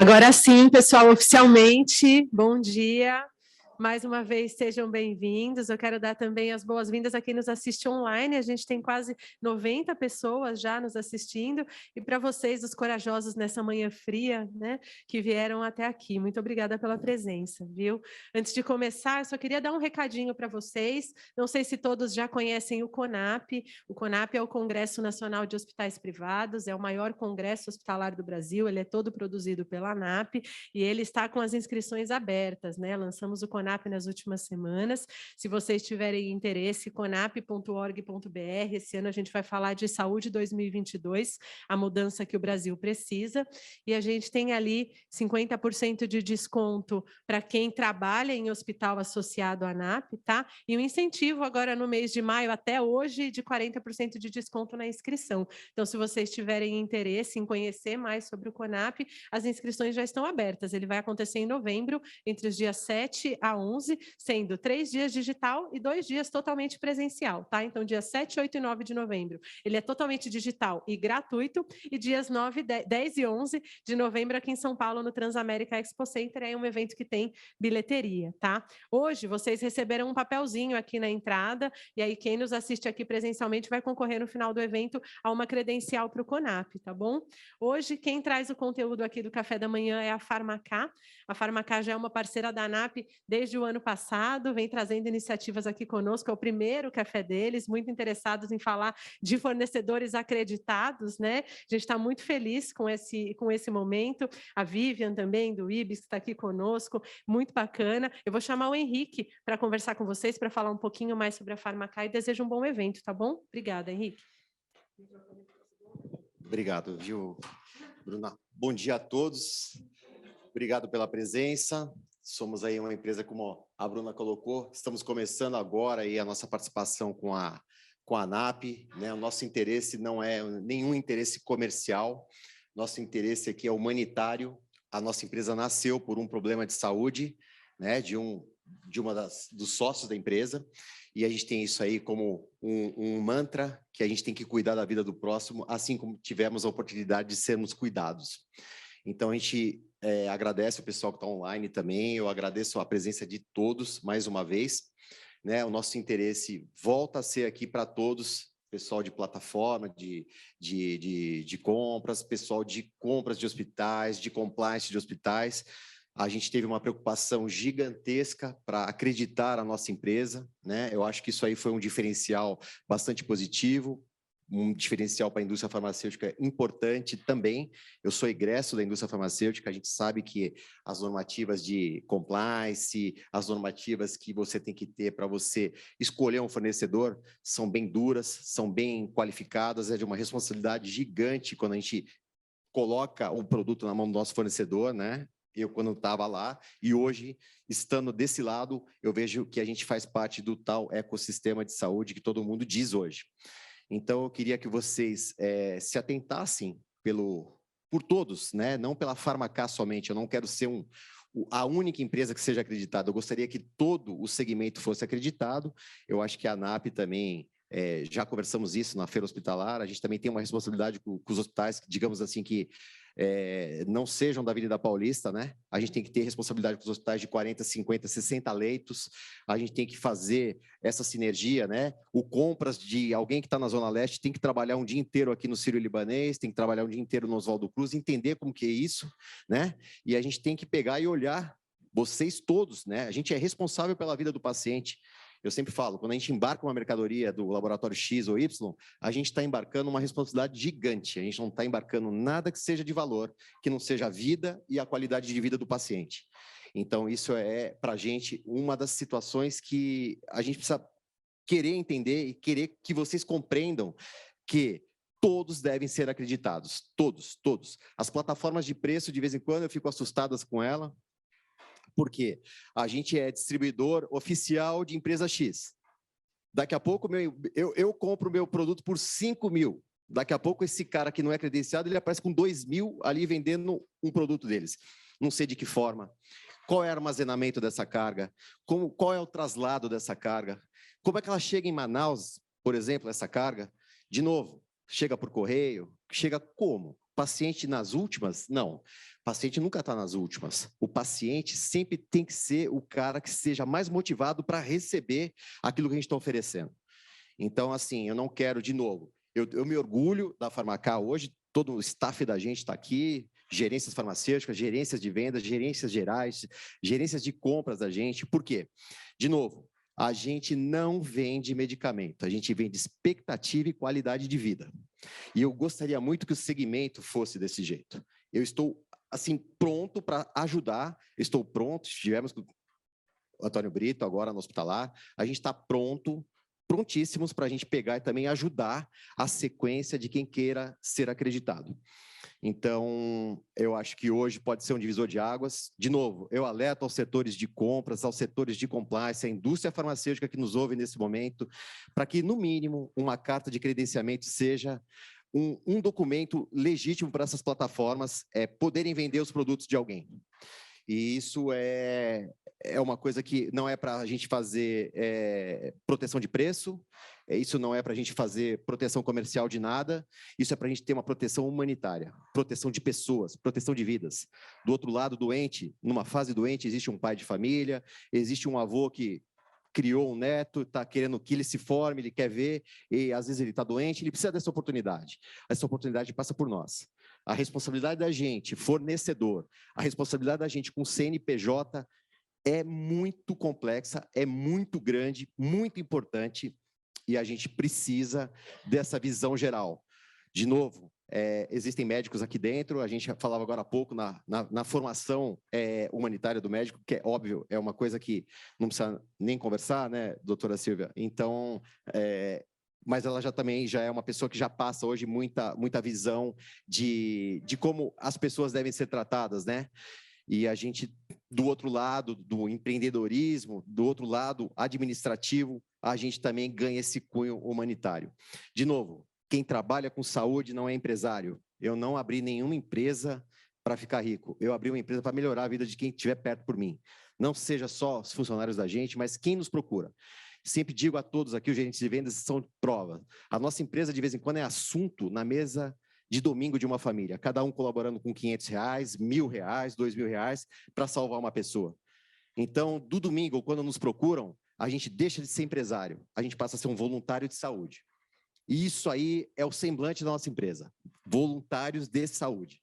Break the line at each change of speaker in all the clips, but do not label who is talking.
Agora sim, pessoal, oficialmente, bom dia. Mais uma vez, sejam bem-vindos. Eu quero dar também as boas-vindas a quem nos assiste online. A gente tem quase 90 pessoas já nos assistindo. E para vocês, os corajosos nessa manhã fria, né, que vieram até aqui. Muito obrigada pela presença, viu? Antes de começar, eu só queria dar um recadinho para vocês. Não sei se todos já conhecem o CONAP. O CONAP é o Congresso Nacional de Hospitais Privados, é o maior congresso hospitalar do Brasil. Ele é todo produzido pela ANAP e ele está com as inscrições abertas, né? Lançamos o CONAP nas últimas semanas. Se vocês tiverem interesse, conap.org.br. Esse ano a gente vai falar de saúde 2022, a mudança que o Brasil precisa. E a gente tem ali 50% de desconto para quem trabalha em hospital associado à ANAP, tá? E um incentivo agora no mês de maio até hoje de 40% de desconto na inscrição. Então, se vocês tiverem interesse em conhecer mais sobre o CONAP, as inscrições já estão abertas. Ele vai acontecer em novembro, entre os dias 7 a 11, sendo 3 dias digital e 2 dias totalmente presencial, tá? Então, dia 7, 8 e 9 de novembro, ele é totalmente digital e gratuito, e dias 9, 10 e 11 de novembro aqui em São Paulo, no Transamérica Expo Center, é um evento que tem bilheteria, tá? Hoje, vocês receberam um papelzinho aqui na entrada, e aí quem nos assiste aqui presencialmente vai concorrer no final do evento a uma credencial para o CONAP, tá bom? Hoje, quem traz o conteúdo aqui do café da manhã é a Farmacá. A Farmacá já é uma parceira da ANAP desde o ano passado, vem trazendo iniciativas aqui conosco, é o primeiro café deles, muito interessados em falar de fornecedores acreditados, né? A gente está muito feliz com esse momento. A Vivian também, do IBIS, que está aqui conosco, muito bacana. Eu vou chamar o Henrique para conversar com vocês, para falar um pouquinho mais sobre a Farmacá, e desejo um bom evento, tá bom? Obrigada, Henrique.
Obrigado, viu, Bruna? Bom dia a todos. Obrigado pela presença. Somos aí uma empresa, como a Bruna colocou, estamos começando agora aí a nossa participação com a ANAP, né? O nosso interesse não é nenhum interesse comercial, nosso interesse aqui é humanitário. A nossa empresa nasceu por um problema de saúde, né? Dos sócios da empresa, e a gente tem isso aí como um mantra, que a gente tem que cuidar da vida do próximo, assim como tivemos a oportunidade de sermos cuidados. Então, a gente agradece o pessoal que está online também, eu agradeço a presença de todos, mais uma vez, né? O nosso interesse volta a ser aqui para todos, pessoal de plataforma, de compras, pessoal de compras de hospitais, de compliance de hospitais. A gente teve uma preocupação gigantesca para acreditar na nossa empresa, né? Eu acho que isso aí foi um diferencial bastante positivo, um diferencial para a indústria farmacêutica importante também. Eu sou egresso da indústria farmacêutica, a gente sabe que as normativas de compliance, as normativas que você tem que ter para você escolher um fornecedor são bem duras, são bem qualificadas, é de uma responsabilidade gigante quando a gente coloca um produto na mão do nosso fornecedor, né? Eu, quando estava lá, e hoje, estando desse lado, eu vejo que a gente faz parte do tal ecossistema de saúde que todo mundo diz hoje. Então, eu queria que vocês se atentassem por todos, né? Não pela Farmacá somente. Eu não quero ser a única empresa que seja acreditada. Eu gostaria que todo o segmento fosse acreditado. Eu acho que a ANAP também, já conversamos isso na feira hospitalar, a gente também tem uma responsabilidade com os hospitais, digamos assim, que não sejam da Avenida Paulista, né? A gente tem que ter responsabilidade com os hospitais de 40, 50, 60 leitos, a gente tem que fazer essa sinergia, né? O compras de alguém que está na Zona Leste tem que trabalhar um dia inteiro aqui no Sírio-Libanês, tem que trabalhar um dia inteiro no Oswaldo Cruz, entender como que é isso, né? E a gente tem que pegar e olhar, vocês todos, né? A gente é responsável pela vida do paciente. Eu sempre falo, quando a gente embarca uma mercadoria do laboratório X ou Y, a gente está embarcando uma responsabilidade gigante. A gente não está embarcando nada que seja de valor, que não seja a vida e a qualidade de vida do paciente. Então, isso é, para a gente, uma das situações que a gente precisa querer entender e querer que vocês compreendam que todos devem ser acreditados. Todos, todos. As plataformas de preço, de vez em quando, eu fico assustadas com ela, porque a gente é distribuidor oficial de empresa X. Daqui a pouco eu compro o meu produto por 5 mil. Daqui a pouco esse cara que não é credenciado, ele aparece com 2 mil ali vendendo um produto deles. Não sei de que forma. Qual é o armazenamento dessa carga? Qual é o traslado dessa carga? Como é que ela chega em Manaus, por exemplo, essa carga? De novo, chega por correio? Chega como? Paciente nas últimas? Não. O paciente nunca está nas últimas. O paciente sempre tem que ser o cara que seja mais motivado para receber aquilo que a gente está oferecendo. Então, assim, eu não quero, de novo, eu me orgulho da Farmacar hoje, todo o staff da gente está aqui, gerências farmacêuticas, gerências de vendas, gerências gerais, gerências de compras da gente. Por quê? De novo, a gente não vende medicamento, a gente vende expectativa e qualidade de vida. E eu gostaria muito que o segmento fosse desse jeito. Eu estou, assim, pronto para ajudar, estou pronto, estivemos com o Antônio Brito agora no Hospitalar, a gente está prontíssimos para a gente pegar e também ajudar a sequência de quem queira ser acreditado. Então, eu acho que hoje pode ser um divisor de águas. De novo, eu alerto aos setores de compras, aos setores de compliance, à indústria farmacêutica que nos ouve nesse momento, para que, no mínimo, uma carta de credenciamento seja um documento legítimo para essas plataformas poderem vender os produtos de alguém. E isso é uma coisa que não é para a gente fazer proteção de preço, isso não é para a gente fazer proteção comercial de nada, isso é para a gente ter uma proteção humanitária, proteção de pessoas, proteção de vidas. Do outro lado, doente, numa fase doente, existe um pai de família, existe um avô que criou um neto, está querendo que ele se forme, ele quer ver, e às vezes ele está doente, ele precisa dessa oportunidade. Essa oportunidade passa por nós. A responsabilidade da gente, fornecedor, a responsabilidade da gente com CNPJ é muito complexa, é muito grande, muito importante, e a gente precisa dessa visão geral. De novo, existem médicos aqui dentro, a gente falava agora há pouco na formação humanitária do médico, que é óbvio, é uma coisa que não precisa nem conversar, né, doutora Silvia? Então, mas ela também é uma pessoa que já passa hoje muita visão de como as pessoas devem ser tratadas, né? E a gente, do outro lado do empreendedorismo, do outro lado administrativo, a gente também ganha esse cunho humanitário. De novo, quem trabalha com saúde não é empresário. Eu não abri nenhuma empresa para ficar rico. Eu abri uma empresa para melhorar a vida de quem estiver perto por mim. Não seja só os funcionários da gente, mas quem nos procura. Sempre digo a todos aqui, os gerentes de vendas são prova. A nossa empresa, de vez em quando, é assunto na mesa de domingo de uma família, cada um colaborando com R$500, R$1.000, R$2.000, para salvar uma pessoa. Então, do domingo, quando nos procuram, a gente deixa de ser empresário, a gente passa a ser um voluntário de saúde. E isso aí é o semblante da nossa empresa, voluntários de saúde.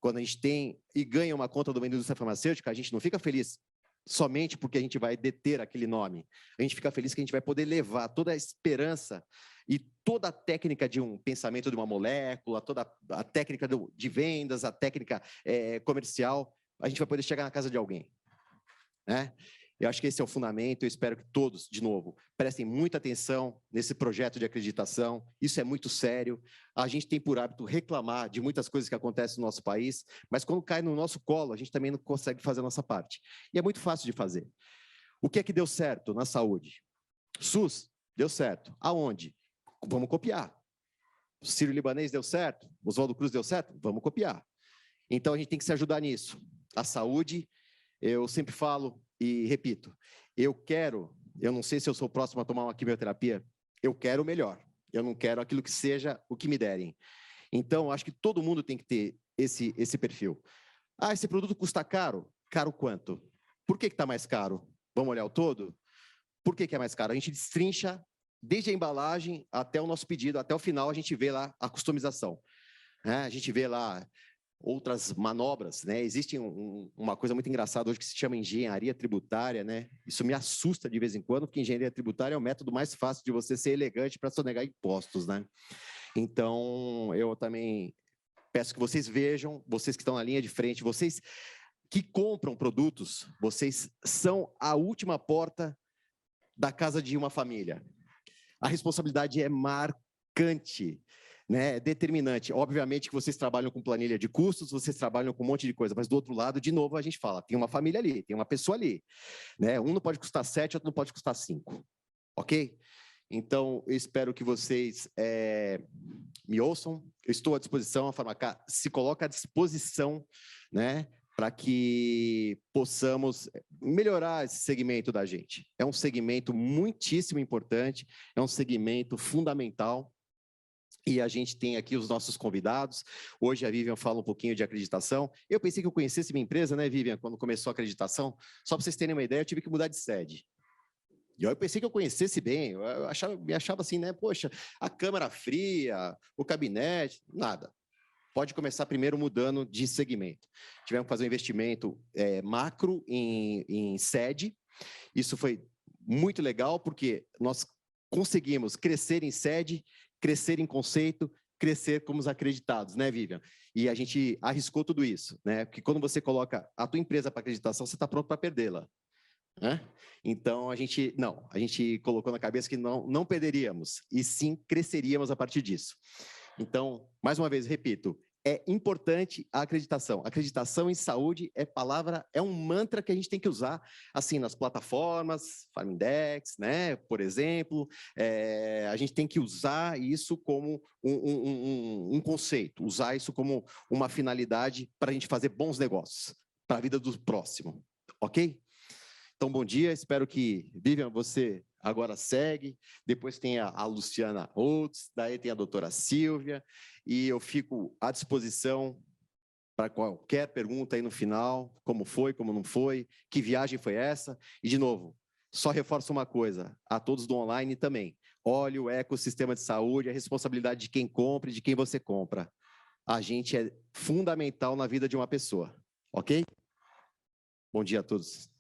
Quando a gente tem e ganha uma conta de uma indústria farmacêutica, a gente não fica feliz somente porque a gente vai deter aquele nome. A gente fica feliz que a gente vai poder levar toda a esperança e toda a técnica de um pensamento de uma molécula, toda a técnica de vendas, a técnica comercial, a gente vai poder chegar na casa de alguém, né? Eu acho que esse é o fundamento, eu espero que todos, de novo, prestem muita atenção nesse projeto de acreditação, isso é muito sério, a gente tem por hábito reclamar de muitas coisas que acontecem no nosso país, mas quando cai no nosso colo, a gente também não consegue fazer a nossa parte. E é muito fácil de fazer. O que é que deu certo na saúde? SUS, deu certo. Aonde? Vamos copiar. O Sírio-Libanês deu certo? Oswaldo Cruz deu certo? Vamos copiar. Então, a gente tem que se ajudar nisso. A saúde, eu sempre falo e repito, eu não sei se eu sou o próximo a tomar uma quimioterapia, eu quero o melhor. Eu não quero aquilo que seja o que me derem. Então, acho que todo mundo tem que ter esse perfil. Ah, esse produto custa caro? Caro quanto? Por que está mais caro? Vamos olhar o todo? Por que é mais caro? A gente destrincha desde a embalagem até o nosso pedido, até o final a gente vê lá a customização. A gente vê lá outras manobras, né? Existe uma coisa muito engraçada hoje que se chama engenharia tributária, né? Isso me assusta de vez em quando, porque engenharia tributária é o método mais fácil de você ser elegante para sonegar impostos, né? Então, eu também peço que vocês vejam, vocês que estão na linha de frente, vocês que compram produtos, vocês são a última porta da casa de uma família. A responsabilidade é marcante, né? É determinante. Obviamente que vocês trabalham com planilha de custos, vocês trabalham com um monte de coisa, mas do outro lado, de novo, a gente fala, tem uma família ali, tem uma pessoa ali, né? Um não pode custar 7, outro não pode custar 5, ok? Então, eu espero que vocês me ouçam, eu estou à disposição, a Farmacar se coloca à disposição, né? Para que possamos melhorar esse segmento da gente. É um segmento muitíssimo importante, é um segmento fundamental, E a gente tem aqui os nossos convidados. Hoje a Vivian fala um pouquinho de acreditação. Eu pensei que eu conhecesse minha empresa, né, Vivian, quando começou a acreditação. Só para vocês terem uma ideia, eu tive que mudar de sede. E eu pensei que eu conhecesse bem, me achava assim, né? Poxa, a câmara fria, o gabinete, nada. Pode começar primeiro mudando de segmento. Tivemos que fazer um investimento macro em sede. Isso foi muito legal, porque nós conseguimos crescer em sede, crescer em conceito, crescer como os acreditados, né, Vivian? E a gente arriscou tudo isso, né? Porque quando você coloca a tua empresa para acreditação, você está pronto para perdê-la. Né? Então, a gente colocou na cabeça que não perderíamos, e sim cresceríamos a partir disso. Então, mais uma vez, repito, é importante a acreditação. Acreditação em saúde é um mantra que a gente tem que usar, assim, nas plataformas, Farmindex, né, por exemplo, a gente tem que usar isso como um conceito, usar isso como uma finalidade para a gente fazer bons negócios, para a vida do próximo, ok? Então, bom dia, espero que, Vivian, você agora segue, depois tem a Luciana Holtz, daí tem a doutora Silvia, e eu fico à disposição para qualquer pergunta aí no final, como foi, como não foi, que viagem foi essa, e de novo, só reforço uma coisa, a todos do online também, olhe o ecossistema de saúde, a responsabilidade de quem compra e de quem você compra. A gente é fundamental na vida de uma pessoa, ok? Bom dia a todos.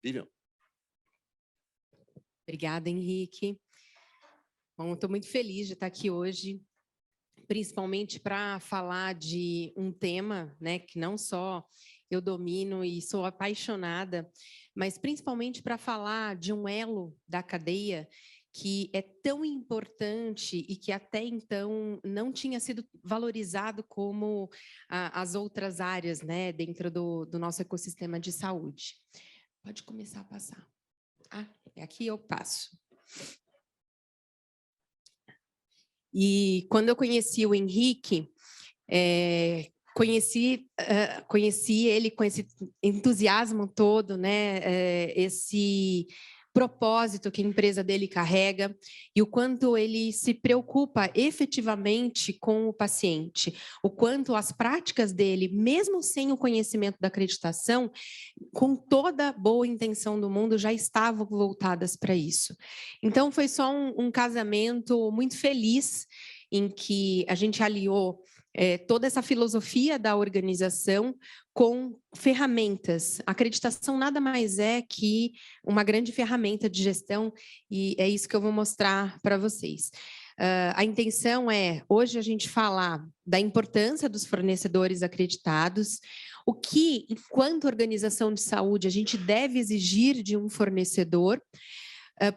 Vivian.
Obrigada, Henrique. Bom, estou muito feliz de estar aqui hoje, principalmente para falar de um tema, né, que não só eu domino e sou apaixonada, mas principalmente para falar de um elo da cadeia que é tão importante e que até então não tinha sido valorizado como as outras áreas, né, dentro do nosso ecossistema de saúde. Pode começar a passar. Aqui eu passo. E quando eu conheci o Henrique, conheci ele com esse entusiasmo todo, né? Esse propósito que a empresa dele carrega e o quanto ele se preocupa efetivamente com o paciente, o quanto as práticas dele, mesmo sem o conhecimento da acreditação, com toda boa intenção do mundo, já estavam voltadas para isso. Então, foi só um casamento muito feliz, em que a gente aliou toda essa filosofia da organização com ferramentas. A acreditação nada mais é que uma grande ferramenta de gestão, e é isso que eu vou mostrar para vocês. A intenção é, hoje, a gente falar da importância dos fornecedores acreditados, o que, enquanto organização de saúde, a gente deve exigir de um fornecedor,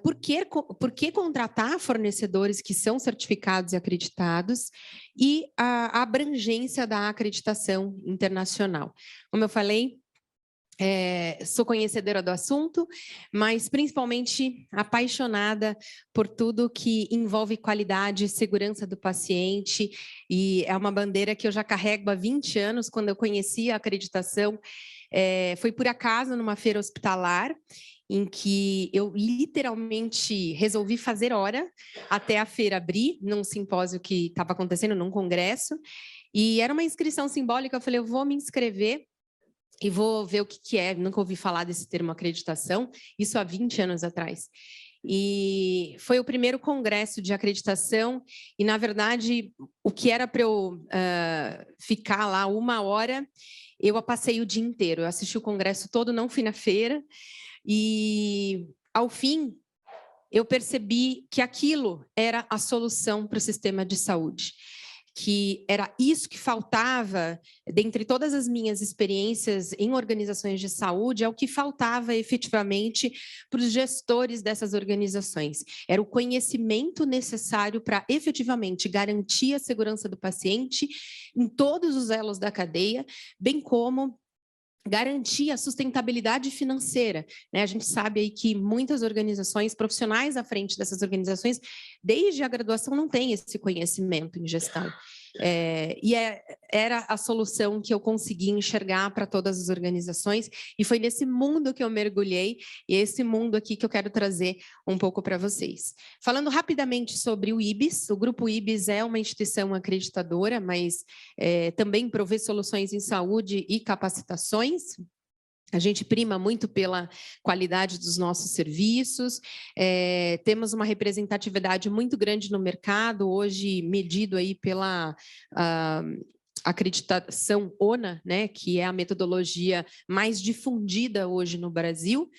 por que contratar fornecedores que são certificados e acreditados e a abrangência da acreditação internacional. Como eu falei, sou conhecedora do assunto, mas principalmente apaixonada por tudo que envolve qualidade e segurança do paciente, e é uma bandeira que eu já carrego há 20 anos. Quando eu conheci a acreditação, foi por acaso numa feira hospitalar, em que eu literalmente resolvi fazer hora até a feira abrir, num simpósio que estava acontecendo, num congresso, e era uma inscrição simbólica. Eu falei, eu vou me inscrever e vou ver o que é. Nunca ouvi falar desse termo acreditação, isso há 20 anos atrás. E foi o primeiro congresso de acreditação, e, na verdade, o que era para eu ficar lá 1 hora, eu passei o dia inteiro. Eu assisti o congresso todo, não fui na feira, e, ao fim, eu percebi que aquilo era a solução para o sistema de saúde, que era isso que faltava, dentre todas as minhas experiências em organizações de saúde, é o que faltava efetivamente para os gestores dessas organizações. Era o conhecimento necessário para efetivamente garantir a segurança do paciente em todos os elos da cadeia, bem como garantir a sustentabilidade financeira, né? A gente sabe aí que muitas organizações, profissionais à frente dessas organizações, desde a graduação, não têm esse conhecimento em gestão. Era a solução que eu consegui enxergar para todas as organizações, e foi nesse mundo que eu mergulhei, e é esse mundo aqui que eu quero trazer um pouco para vocês. Falando rapidamente sobre o IBIS, o Grupo IBIS é uma instituição acreditadora, mas também provê soluções em saúde e capacitações. A gente prima muito pela qualidade dos nossos serviços, temos uma representatividade muito grande no mercado, hoje medido aí pela acreditação ONA, né, que é a metodologia mais difundida hoje no Brasil,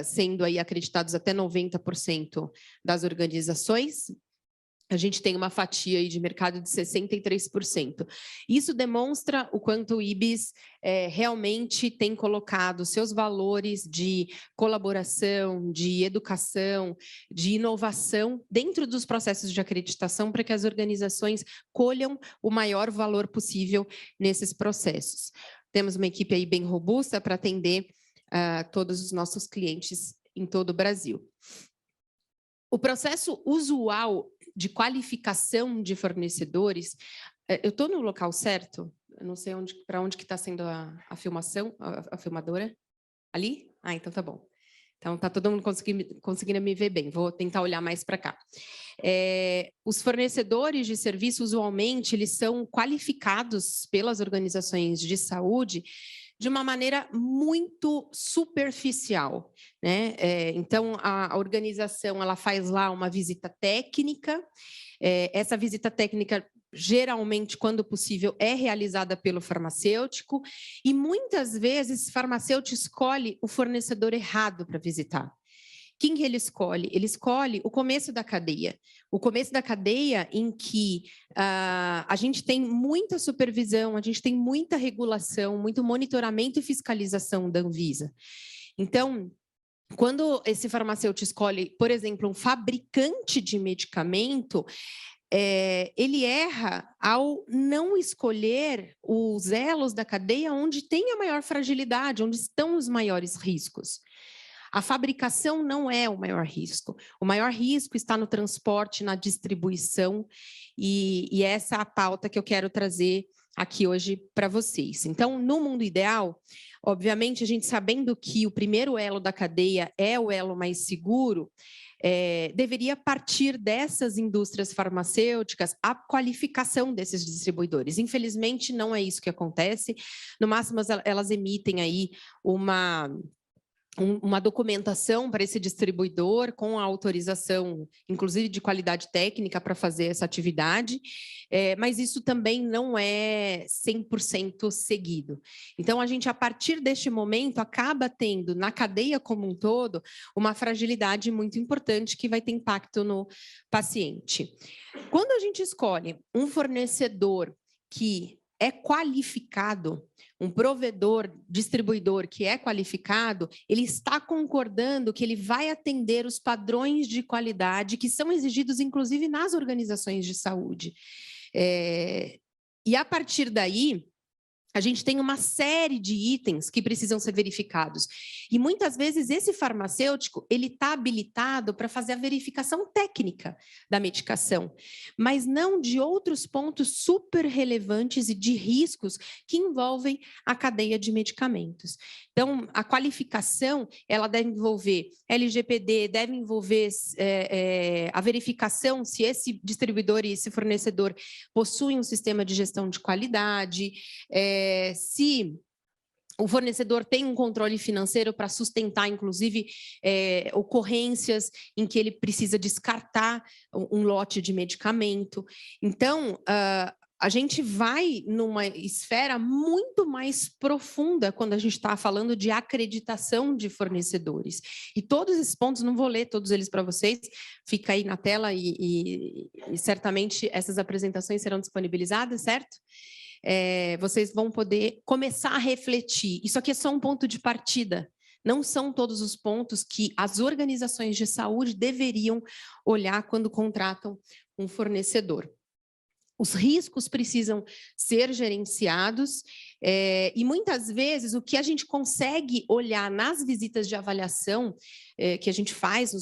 sendo aí acreditados até 90% das organizações. A gente tem uma fatia aí de mercado de 63%. Isso demonstra o quanto o IBIS realmente tem colocado seus valores de colaboração, de educação, de inovação dentro dos processos de acreditação para que as organizações colham o maior valor possível nesses processos. Temos uma equipe aí bem robusta para atender todos os nossos clientes em todo o Brasil. O processo usual de qualificação de fornecedores, eu estou no local certo? Eu não sei para onde que está sendo a filmação, a filmadora? Ali? Ah, então tá bom. Então está todo mundo conseguindo me ver bem, vou tentar olhar mais para cá. Os fornecedores de serviço, usualmente, eles são qualificados pelas organizações de saúde de uma maneira muito superficial, né? Então, a organização ela faz lá uma visita técnica, essa visita técnica, geralmente, quando possível, é realizada pelo farmacêutico, e muitas vezes o farmacêutico escolhe o fornecedor errado para visitar. Quem que ele escolhe? Ele escolhe o começo da cadeia. O começo da cadeia em que a gente tem muita supervisão, a gente tem muita regulação, muito monitoramento e fiscalização da Anvisa. Então, quando esse farmacêutico escolhe, por exemplo, um fabricante de medicamento, ele erra ao não escolher os elos da cadeia onde tem a maior fragilidade, onde estão os maiores riscos. A fabricação não é o maior risco. O maior risco está no transporte, na distribuição, e essa é a pauta que eu quero trazer aqui hoje para vocês. Então, no mundo ideal, obviamente, a gente sabendo que o primeiro elo da cadeia é o elo mais seguro, deveria partir dessas indústrias farmacêuticas a qualificação desses distribuidores. Infelizmente, não é isso que acontece. No máximo, elas emitem aí uma documentação para esse distribuidor com a autorização, inclusive de qualidade técnica para fazer essa atividade, mas isso também não é 100% seguido. Então, a gente, a partir deste momento, acaba tendo, na cadeia como um todo, uma fragilidade muito importante que vai ter impacto no paciente. Quando a gente escolhe um fornecedor que é qualificado, um provedor, distribuidor que é qualificado, ele está concordando que ele vai atender os padrões de qualidade que são exigidos, inclusive, nas organizações de saúde. E, a partir daí, a gente tem uma série de itens que precisam ser verificados. E, muitas vezes, esse farmacêutico ele está habilitado para fazer a verificação técnica da medicação, mas não de outros pontos super relevantes e de riscos que envolvem a cadeia de medicamentos. Então, a qualificação ela deve envolver LGPD, deve envolver a verificação se esse distribuidor e esse fornecedor possuem um sistema de gestão de qualidade, se o fornecedor tem um controle financeiro para sustentar, inclusive, ocorrências em que ele precisa descartar um lote de medicamento. Então, a gente vai numa esfera muito mais profunda quando a gente está falando de acreditação de fornecedores. E todos esses pontos, não vou ler todos eles para vocês, fica aí na tela e certamente essas apresentações serão disponibilizadas, certo? Vocês vão poder começar a refletir. Isso aqui é só um ponto de partida. Não são todos os pontos que as organizações de saúde deveriam olhar quando contratam um fornecedor. Os riscos precisam ser gerenciados E muitas vezes o que a gente consegue olhar nas visitas de avaliação que a gente faz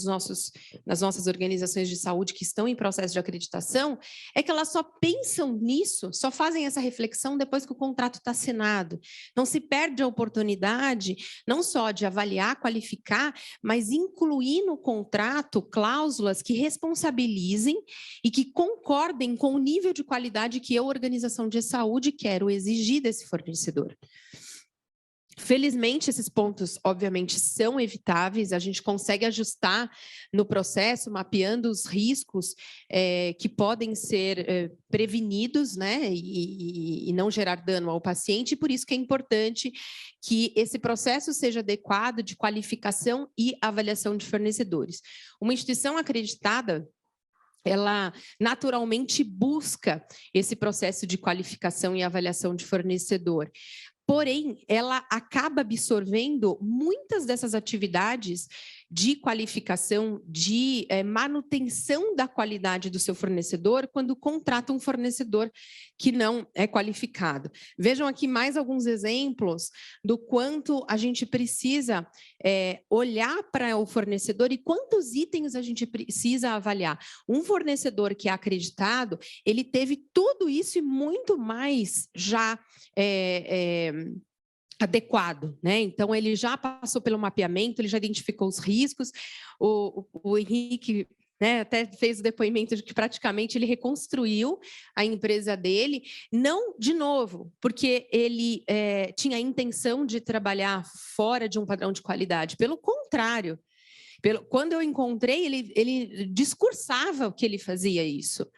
nas nossas organizações de saúde que estão em processo de acreditação, é que elas só pensam nisso, só fazem essa reflexão depois que o contrato está assinado. Não se perde a oportunidade, não só de avaliar, qualificar, mas incluir no contrato cláusulas que responsabilizem e que concordem com o nível de qualidade que eu, organização de saúde, quero exigir desse fornecedor. Felizmente, esses pontos, obviamente, são evitáveis, a gente consegue ajustar no processo, mapeando os riscos que podem ser prevenidos, né, e não gerar dano ao paciente, e por isso que é importante que esse processo seja adequado de qualificação e avaliação de fornecedores. Uma instituição acreditada, ela naturalmente busca esse processo de qualificação e avaliação de fornecedor. Porém, ela acaba absorvendo muitas dessas atividades de qualificação, de manutenção da qualidade do seu fornecedor quando contrata um fornecedor que não é qualificado. Vejam aqui mais alguns exemplos do quanto a gente precisa olhar para o fornecedor e quantos itens a gente precisa avaliar. Um fornecedor que é acreditado, ele teve tudo isso e muito mais já adequado, né? Então, ele já passou pelo mapeamento, ele já identificou os riscos, o Henrique, né, até fez o depoimento de que praticamente ele reconstruiu a empresa dele, não de novo, porque ele tinha a intenção de trabalhar fora de um padrão de qualidade, pelo contrário. Quando eu encontrei, ele discursava que ele fazia isso.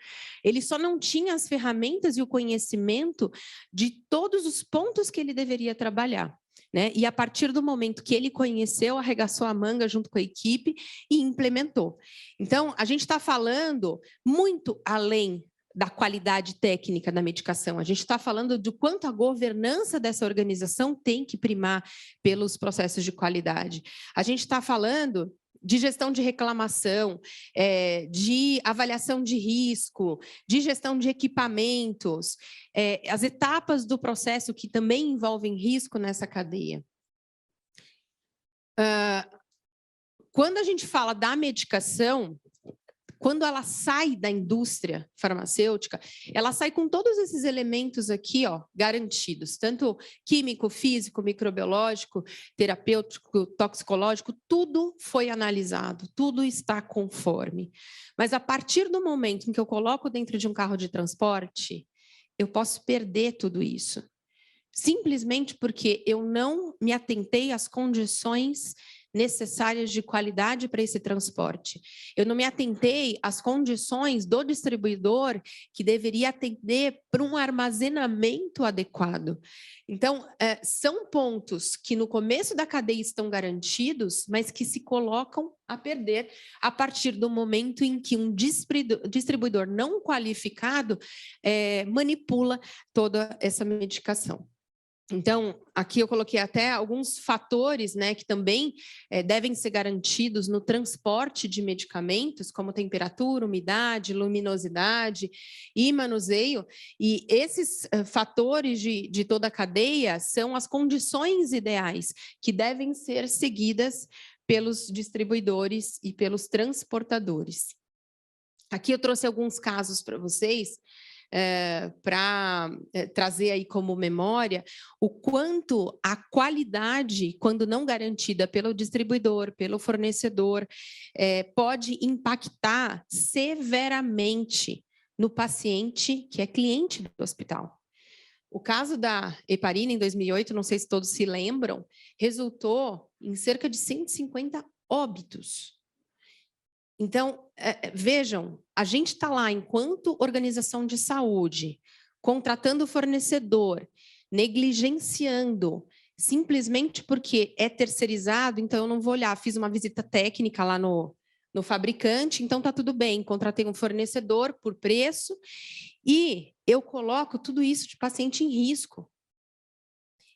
Ele só não tinha as ferramentas e o conhecimento de todos os pontos que ele deveria trabalhar, né? E a partir do momento que ele conheceu, arregaçou a manga junto com a equipe e implementou. Então, a gente está falando muito além da qualidade técnica da medicação. A gente está falando do quanto a governança dessa organização tem que primar pelos processos de qualidade. A gente está falando de gestão de reclamação, de avaliação de risco, de gestão de equipamentos, as etapas do processo que também envolvem risco nessa cadeia. Quando a gente fala da medicação, quando ela sai da indústria farmacêutica, ela sai com todos esses elementos aqui, ó, garantidos, tanto químico, físico, microbiológico, terapêutico, toxicológico, tudo foi analisado, tudo está conforme. Mas a partir do momento em que eu coloco dentro de um carro de transporte, eu posso perder tudo isso. Simplesmente porque eu não me atentei às condições necessárias de qualidade para esse transporte. Eu não me atentei às condições do distribuidor que deveria atender para um armazenamento adequado. Então, são pontos que no começo da cadeia estão garantidos, mas que se colocam a perder a partir do momento em que um distribuidor não qualificado manipula toda essa medicação. Então, aqui eu coloquei até alguns fatores, né, que também devem ser garantidos no transporte de medicamentos, como temperatura, umidade, luminosidade e manuseio. E esses fatores de toda a cadeia são as condições ideais que devem ser seguidas pelos distribuidores e pelos transportadores. Aqui eu trouxe alguns casos para vocês, para trazer aí como memória o quanto a qualidade, quando não garantida pelo distribuidor, pelo fornecedor, pode impactar severamente no paciente que é cliente do hospital. O caso da heparina em 2008, não sei se todos se lembram, resultou em cerca de 150 óbitos. Então, vejam, a gente está lá enquanto organização de saúde, contratando fornecedor, negligenciando, simplesmente porque é terceirizado, então eu não vou olhar, fiz uma visita técnica lá no fabricante, então está tudo bem, contratei um fornecedor por preço e eu coloco tudo isso de paciente em risco.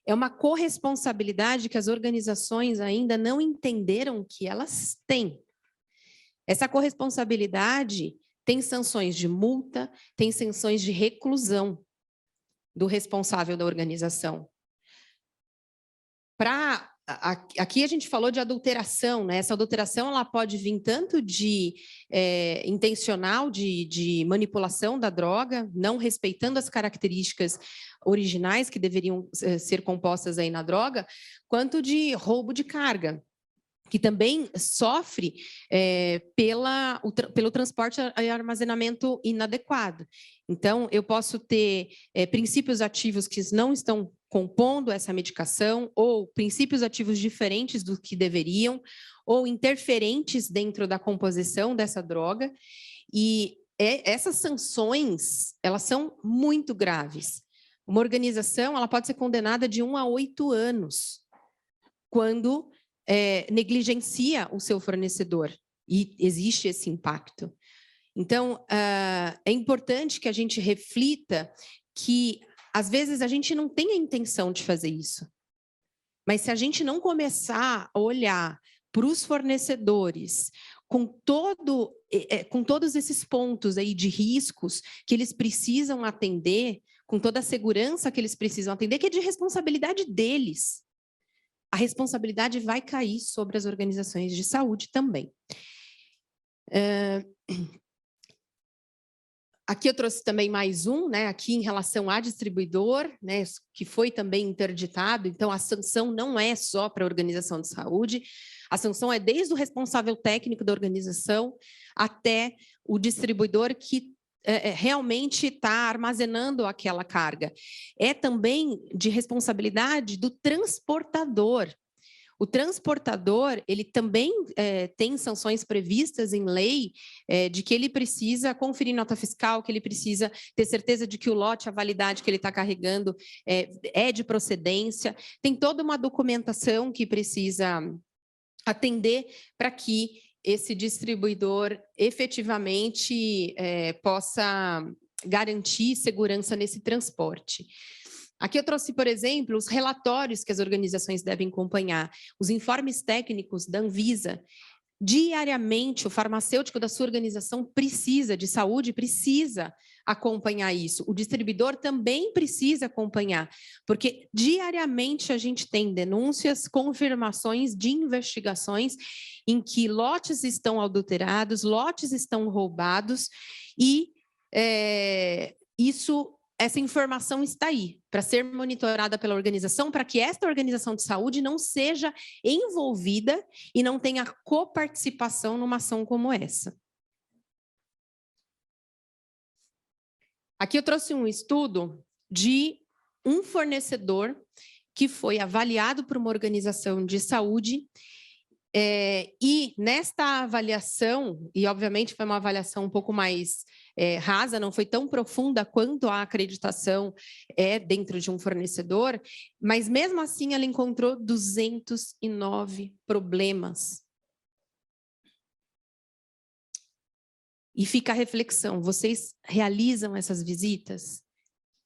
É uma corresponsabilidade que as organizações ainda não entenderam que elas têm. Essa corresponsabilidade tem sanções de multa, tem sanções de reclusão. do responsável da organização. Aqui a gente falou de adulteração, né? Essa adulteração ela pode vir tanto de intencional, de manipulação da droga, não respeitando as características originais que deveriam ser compostas aí na droga, quanto de roubo de carga, que também sofre pelo transporte e armazenamento inadequado. Então, eu posso ter princípios ativos que não estão compondo essa medicação, ou princípios ativos diferentes do que deveriam, ou interferentes dentro da composição dessa droga, e essas sanções, elas são muito graves. Uma organização, ela pode ser condenada de 1 a 8 anos, quando negligencia o seu fornecedor, e existe esse impacto. Então, é importante que a gente reflita que, às vezes, a gente não tem a intenção de fazer isso, mas se a gente não começar a olhar para os fornecedores com todos esses pontos aí de riscos que eles precisam atender, com toda a segurança que eles precisam atender, que é de responsabilidade deles, a responsabilidade vai cair sobre as organizações de saúde também. Aqui eu trouxe também mais um, né, aqui em relação a distribuidor, né, que foi também interditado. Então, a sanção não é só para a organização de saúde, a sanção é desde o responsável técnico da organização até o distribuidor que realmente está armazenando aquela carga. É também de responsabilidade do transportador. O transportador, ele também tem sanções previstas em lei de que ele precisa conferir nota fiscal, que ele precisa ter certeza de que o lote, a validade que ele está carregando é de procedência. Tem toda uma documentação que precisa atender para que esse distribuidor efetivamente possa garantir segurança nesse transporte. Aqui eu trouxe, por exemplo, os relatórios que as organizações devem acompanhar, os informes técnicos da Anvisa. Diariamente, o farmacêutico da sua organização de saúde precisa acompanhar isso. O distribuidor também precisa acompanhar, porque diariamente a gente tem denúncias, confirmações de investigações em que lotes estão adulterados, lotes estão roubados, e essa informação está aí, para ser monitorada pela organização, para que esta organização de saúde não seja envolvida e não tenha coparticipação numa ação como essa. Aqui eu trouxe um estudo de um fornecedor que foi avaliado por uma organização de saúde, e nesta avaliação, e obviamente foi uma avaliação um pouco mais rasa, não foi tão profunda quanto a acreditação dentro de um fornecedor, mas mesmo assim ela encontrou 209 problemas. E fica a reflexão, vocês realizam essas visitas,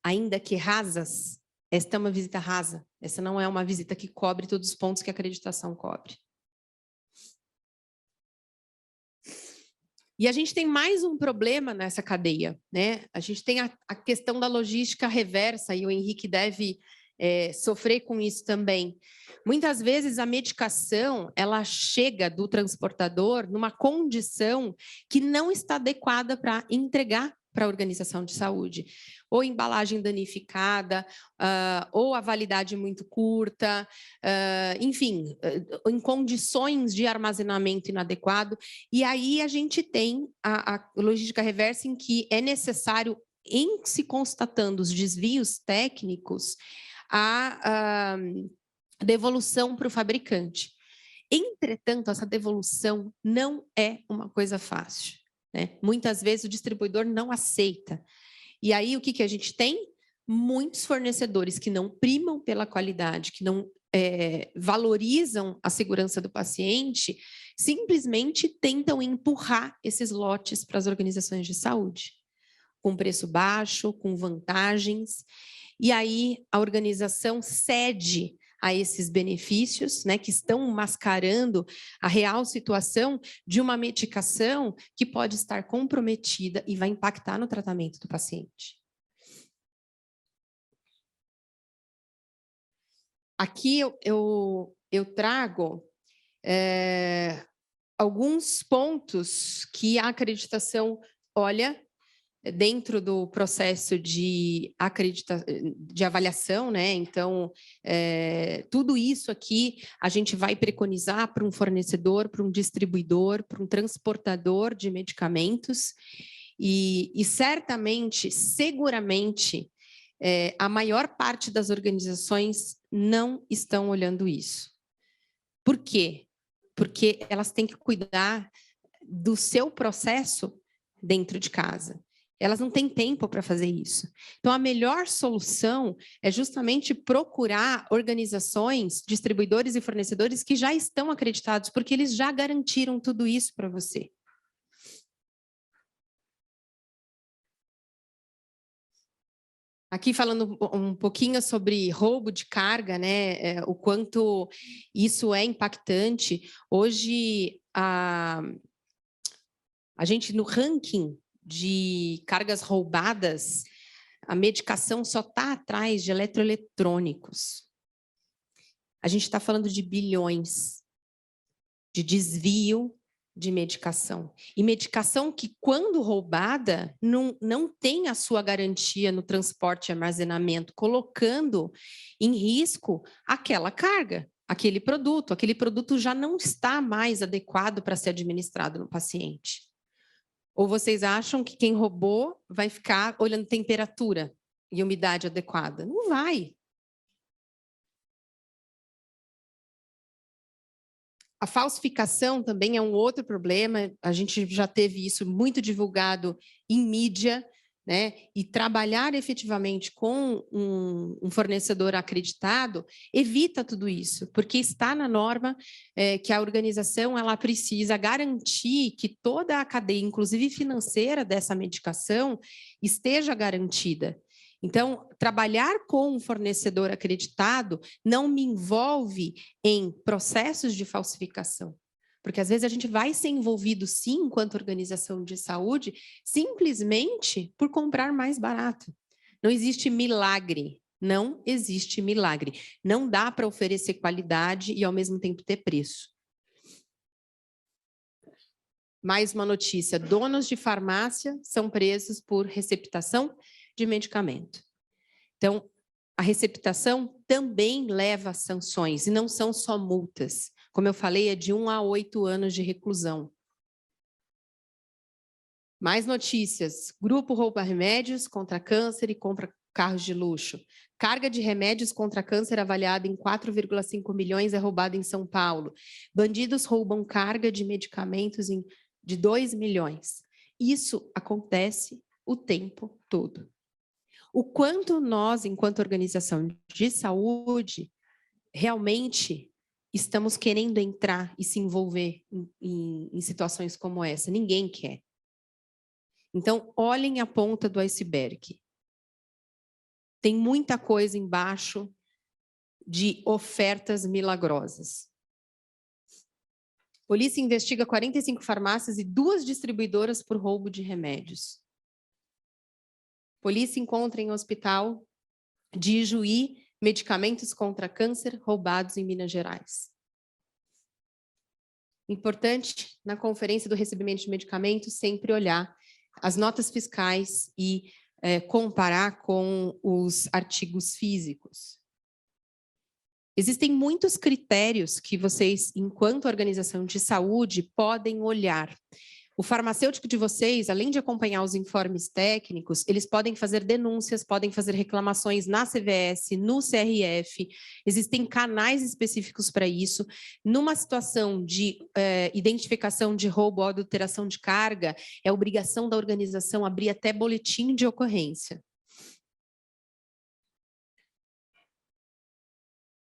ainda que rasas? Esta é uma visita rasa, essa não é uma visita que cobre todos os pontos que a acreditação cobre. E a gente tem mais um problema nessa cadeia, né? A gente tem a questão da logística reversa, e o Henrique deve sofrer com isso também. Muitas vezes a medicação, ela chega do transportador numa condição que não está adequada para entregar para a organização de saúde. Ou embalagem danificada, ou a validade muito curta, enfim, em condições de armazenamento inadequado. E aí a gente tem a logística reversa, em que é necessário, em se constatando os desvios técnicos, a devolução para o fabricante. Entretanto, essa devolução não é uma coisa fácil, né? Muitas vezes o distribuidor não aceita. E aí o que a gente tem? Muitos fornecedores que não primam pela qualidade, que não valorizam a segurança do paciente, simplesmente tentam empurrar esses lotes para as organizações de saúde, com preço baixo, com vantagens, e aí a organização cede a esses benefícios, né, que estão mascarando a real situação de uma medicação que pode estar comprometida e vai impactar no tratamento do paciente. Aqui eu trago alguns pontos que a acreditação olha dentro do processo de avaliação, né? Então, tudo isso aqui a gente vai preconizar para um fornecedor, para um distribuidor, para um transportador de medicamentos, e certamente, seguramente, a maior parte das organizações não estão olhando isso. Por quê? Porque elas têm que cuidar do seu processo dentro de casa. Elas não têm tempo para fazer isso. Então, a melhor solução é justamente procurar organizações, distribuidores e fornecedores que já estão acreditados, porque eles já garantiram tudo isso para você. Aqui falando um pouquinho sobre roubo de carga, né? O quanto isso é impactante. Hoje, a gente, no ranking de cargas roubadas, a medicação só está atrás de eletroeletrônicos. A gente está falando de bilhões de desvio de medicação. E medicação que, quando roubada, não tem a sua garantia no transporte e armazenamento, colocando em risco aquela carga, aquele produto já não está mais adequado para ser administrado no paciente. Ou vocês acham que quem roubou vai ficar olhando temperatura e umidade adequada? Não vai. A falsificação também é um outro problema, a gente já teve isso muito divulgado em mídia, né? E trabalhar efetivamente com um fornecedor acreditado evita tudo isso, porque está na norma que a organização ela precisa garantir que toda a cadeia, inclusive financeira, dessa medicação esteja garantida. Então, trabalhar com um fornecedor acreditado não me envolve em processos de falsificação. Porque, às vezes, a gente vai ser envolvido, sim, enquanto organização de saúde, simplesmente por comprar mais barato. Não existe milagre. Não existe milagre. Não dá para oferecer qualidade e, ao mesmo tempo, ter preço. Mais uma notícia. Donos de farmácia são presos por receptação de medicamento. Então, a receptação também leva a sanções, e não são só multas. Como eu falei, é de 1 a 8 anos de reclusão. Mais notícias. Grupo rouba remédios contra câncer e compra carros de luxo. Carga de remédios contra câncer avaliada em 4,5 milhões é roubada em São Paulo. Bandidos roubam carga de medicamentos de 2 milhões. Isso acontece o tempo todo. O quanto nós, enquanto organização de saúde, realmente estamos querendo entrar e se envolver em situações como essa. Ninguém quer. Então, olhem a ponta do iceberg. Tem muita coisa embaixo de ofertas milagrosas. Polícia investiga 45 farmácias e 2 distribuidoras por roubo de remédios. Polícia encontra em hospital de Ijuí medicamentos contra câncer roubados em Minas Gerais. Importante, na conferência do recebimento de medicamentos, sempre olhar as notas fiscais e comparar com os artigos físicos. Existem muitos critérios que vocês, enquanto organização de saúde, podem olhar. O farmacêutico de vocês, além de acompanhar os informes técnicos, eles podem fazer denúncias, podem fazer reclamações na CVS, no CRF, existem canais específicos para isso. Numa situação de identificação de roubo ou adulteração de carga, é obrigação da organização abrir até boletim de ocorrência.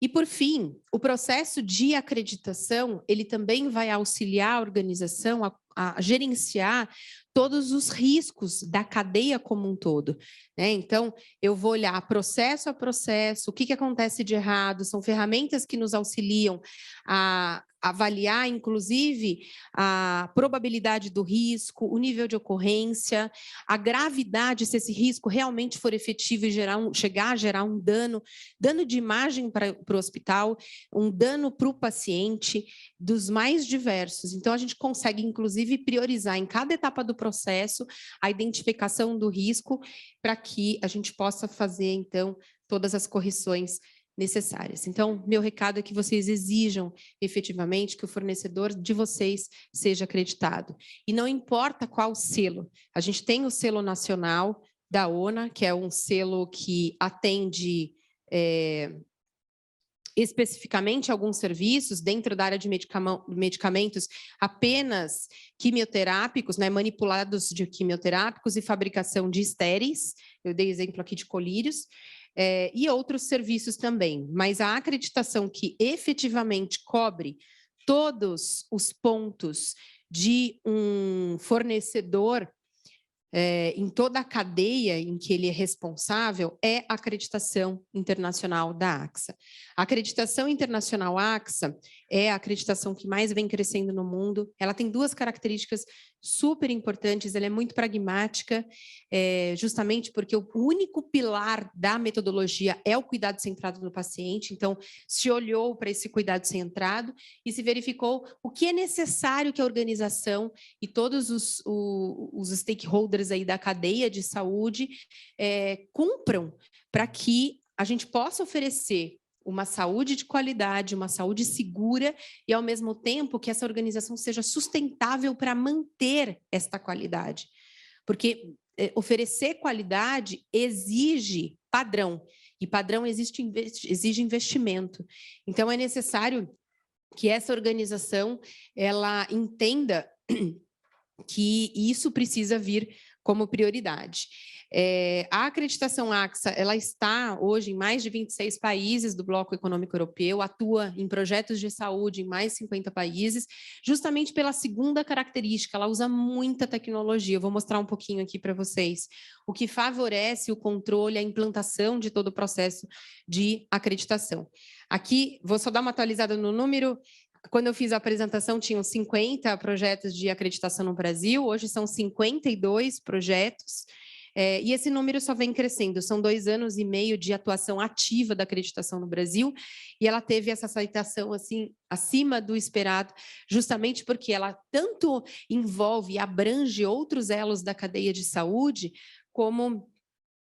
E, por fim, o processo de acreditação, ele também vai auxiliar a organização a gerenciar todos os riscos da cadeia como um todo, né? Então, eu vou olhar processo a processo, o que acontece de errado, são ferramentas que nos auxiliam a avaliar, inclusive, a probabilidade do risco, o nível de ocorrência, a gravidade, se esse risco realmente for efetivo e chegar a gerar um dano de imagem para o hospital, um dano para o paciente, dos mais diversos. Então, a gente consegue, inclusive, priorizar em cada etapa do processo a identificação do risco para que a gente possa fazer, então, todas as correções necessárias. Então, meu recado é que vocês exijam efetivamente que o fornecedor de vocês seja acreditado. E não importa qual selo. A gente tem o selo nacional da ONA, que é um selo que atende especificamente alguns serviços dentro da área de medicamentos apenas quimioterápicos, né, manipulados de quimioterápicos e fabricação de estéreis. Eu dei exemplo aqui de colírios. E outros serviços também, mas a acreditação que efetivamente cobre todos os pontos de um fornecedor em toda a cadeia em que ele é responsável é a acreditação internacional da AXA. A acreditação internacional AXA é a acreditação que mais vem crescendo no mundo. Ela tem duas características super importantes, ela é muito pragmática, justamente porque o único pilar da metodologia é o cuidado centrado no paciente, então se olhou para esse cuidado centrado e se verificou o que é necessário que a organização e todos os stakeholders aí da cadeia de saúde cumpram para que a gente possa oferecer uma saúde de qualidade, uma saúde segura e, ao mesmo tempo, que essa organização seja sustentável para manter esta qualidade. Porque oferecer qualidade exige padrão, e padrão exige investimento. Então, é necessário que essa organização ela entenda que isso precisa vir como prioridade. A acreditação AXA, ela está hoje em mais de 26 países do Bloco Econômico Europeu, atua em projetos de saúde em mais de 50 países, justamente pela segunda característica, ela usa muita tecnologia. Eu vou mostrar um pouquinho aqui para vocês, o que favorece o controle, a implantação de todo o processo de acreditação. Aqui, vou só dar uma atualizada no número. Quando eu fiz a apresentação, tinham 50 projetos de acreditação no Brasil, hoje são 52 projetos, e esse número só vem crescendo. São 2 anos e meio de atuação ativa da acreditação no Brasil, e ela teve essa aceitação assim, acima do esperado, justamente porque ela tanto envolve e abrange outros elos da cadeia de saúde, como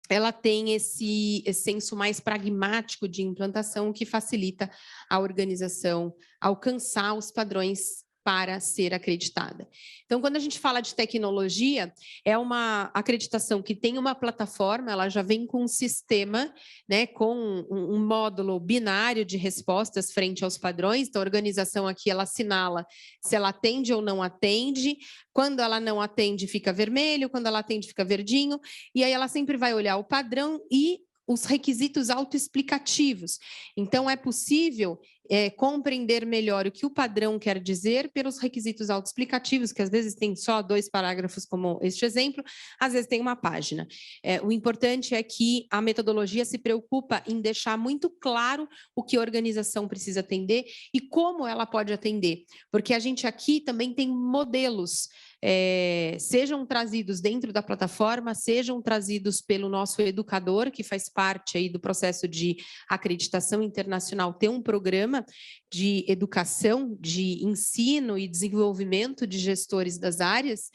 ela tem esse senso mais pragmático de implantação que facilita a organização alcançar os padrões para ser acreditada. Então, quando a gente fala de tecnologia, é uma acreditação que tem uma plataforma, ela já vem com um sistema, né, com um módulo binário de respostas frente aos padrões. Então, a organização aqui, ela assinala se ela atende ou não atende. Quando ela não atende, fica vermelho. Quando ela atende, fica verdinho. E aí ela sempre vai olhar o padrão e os requisitos autoexplicativos. Então, é possível compreender melhor o que o padrão quer dizer pelos requisitos autoexplicativos, que às vezes tem só 2 parágrafos, como este exemplo, às vezes tem uma página. O importante é que a metodologia se preocupa em deixar muito claro o que a organização precisa atender e como ela pode atender, porque a gente aqui também tem modelos, sejam trazidos dentro da plataforma, sejam trazidos pelo nosso educador, que faz parte aí do processo de acreditação internacional, ter um programa de educação, de ensino e desenvolvimento de gestores das áreas,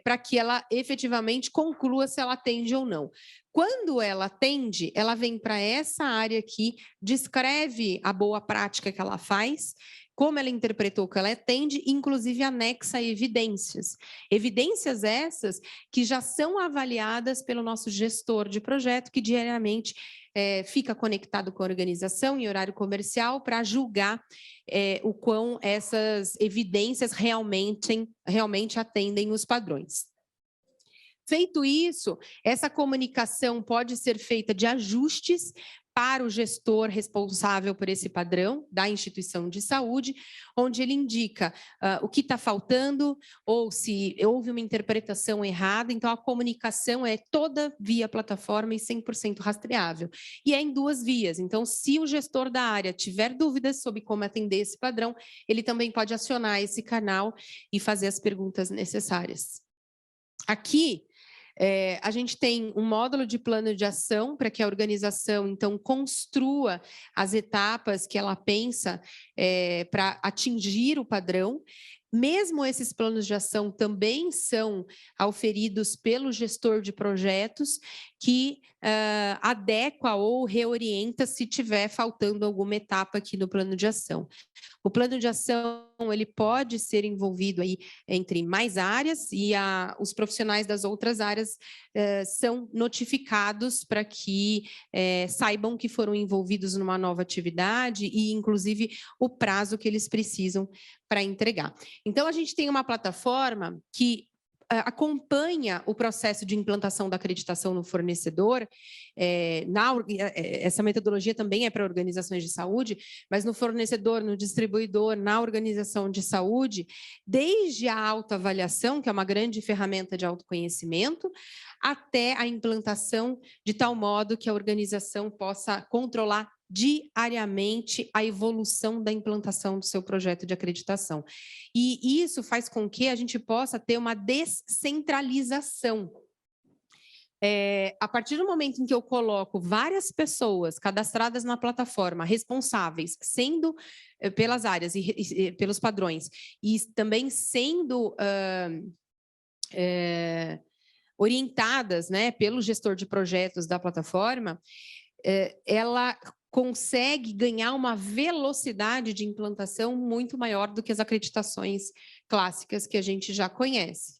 para que ela efetivamente conclua se ela atende ou não. Quando ela atende, ela vem para essa área aqui, descreve a boa prática que ela faz, como ela interpretou o que ela atende, inclusive anexa evidências. Evidências essas que já são avaliadas pelo nosso gestor de projeto, que diariamente fica conectado com a organização em horário comercial para julgar o quão essas evidências realmente atendem os padrões. Feito isso, essa comunicação pode ser feita de ajustes para o gestor responsável por esse padrão da instituição de saúde, onde ele indica o que está faltando ou se houve uma interpretação errada. Então, a comunicação é toda via plataforma e 100% rastreável. E é em 2 vias. Então, se o gestor da área tiver dúvidas sobre como atender esse padrão, ele também pode acionar esse canal e fazer as perguntas necessárias. Aqui, a gente tem um módulo de plano de ação para que a organização, então, construa as etapas que ela pensa para atingir o padrão. Mesmo esses planos de ação também são auferidos pelo gestor de projetos, que adequa ou reorienta se tiver faltando alguma etapa aqui no plano de ação. O plano de ação ele pode ser envolvido aí entre mais áreas e os profissionais das outras áreas são notificados para que saibam que foram envolvidos numa nova atividade e, inclusive, o prazo que eles precisam para entregar. Então, a gente tem uma plataforma que acompanha o processo de implantação da acreditação no fornecedor. Essa metodologia também é para organizações de saúde, mas no fornecedor, no distribuidor, na organização de saúde, desde a autoavaliação, que é uma grande ferramenta de autoconhecimento, até a implantação de tal modo que a organização possa controlar diariamente a evolução da implantação do seu projeto de acreditação. E isso faz com que a gente possa ter uma descentralização. A partir do momento em que eu coloco várias pessoas cadastradas na plataforma, responsáveis, sendo pelas áreas e pelos padrões, e também sendo orientadas, né, pelo gestor de projetos da plataforma, ela consegue ganhar uma velocidade de implantação muito maior do que as acreditações clássicas que a gente já conhece.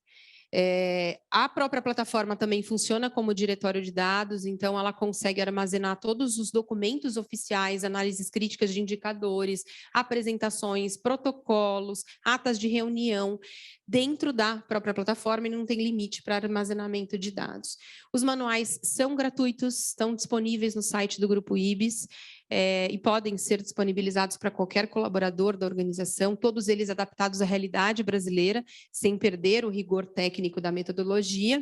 A própria plataforma também funciona como diretório de dados, então ela consegue armazenar todos os documentos oficiais, análises críticas de indicadores, apresentações, protocolos, atas de reunião, dentro da própria plataforma e não tem limite para armazenamento de dados. Os manuais são gratuitos, estão disponíveis no site do Grupo IBS, e podem ser disponibilizados para qualquer colaborador da organização, todos eles adaptados à realidade brasileira, sem perder o rigor técnico da metodologia.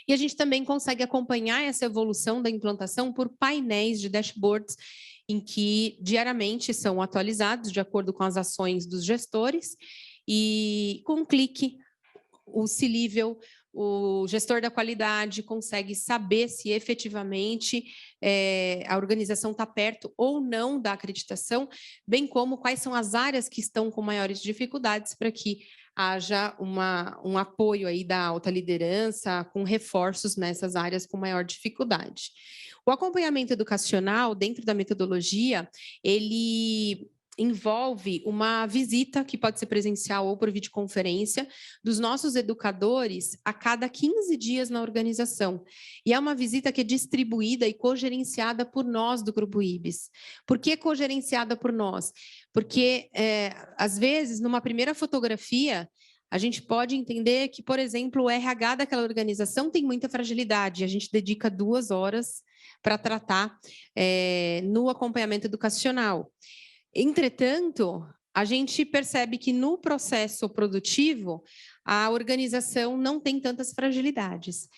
E a gente também consegue acompanhar essa evolução da implantação por painéis de dashboards, em que diariamente são atualizados de acordo com as ações dos gestores, e com um clique, o C-Level, o gestor da qualidade consegue saber se efetivamente a organização está perto ou não da acreditação, bem como quais são as áreas que estão com maiores dificuldades para que haja um apoio aí da alta liderança com reforços nessas áreas com maior dificuldade. O acompanhamento educacional dentro da metodologia, ele envolve uma visita, que pode ser presencial ou por videoconferência, dos nossos educadores a cada 15 dias na organização. E é uma visita que é distribuída e cogerenciada por nós do Grupo IBS. Por que cogerenciada por nós? Porque, às vezes, numa primeira fotografia, a gente pode entender que, por exemplo, o RH daquela organização tem muita fragilidade. A gente dedica 2 horas para tratar no acompanhamento educacional. Entretanto, a gente percebe que no processo produtivo, a organização não tem tantas fragilidades.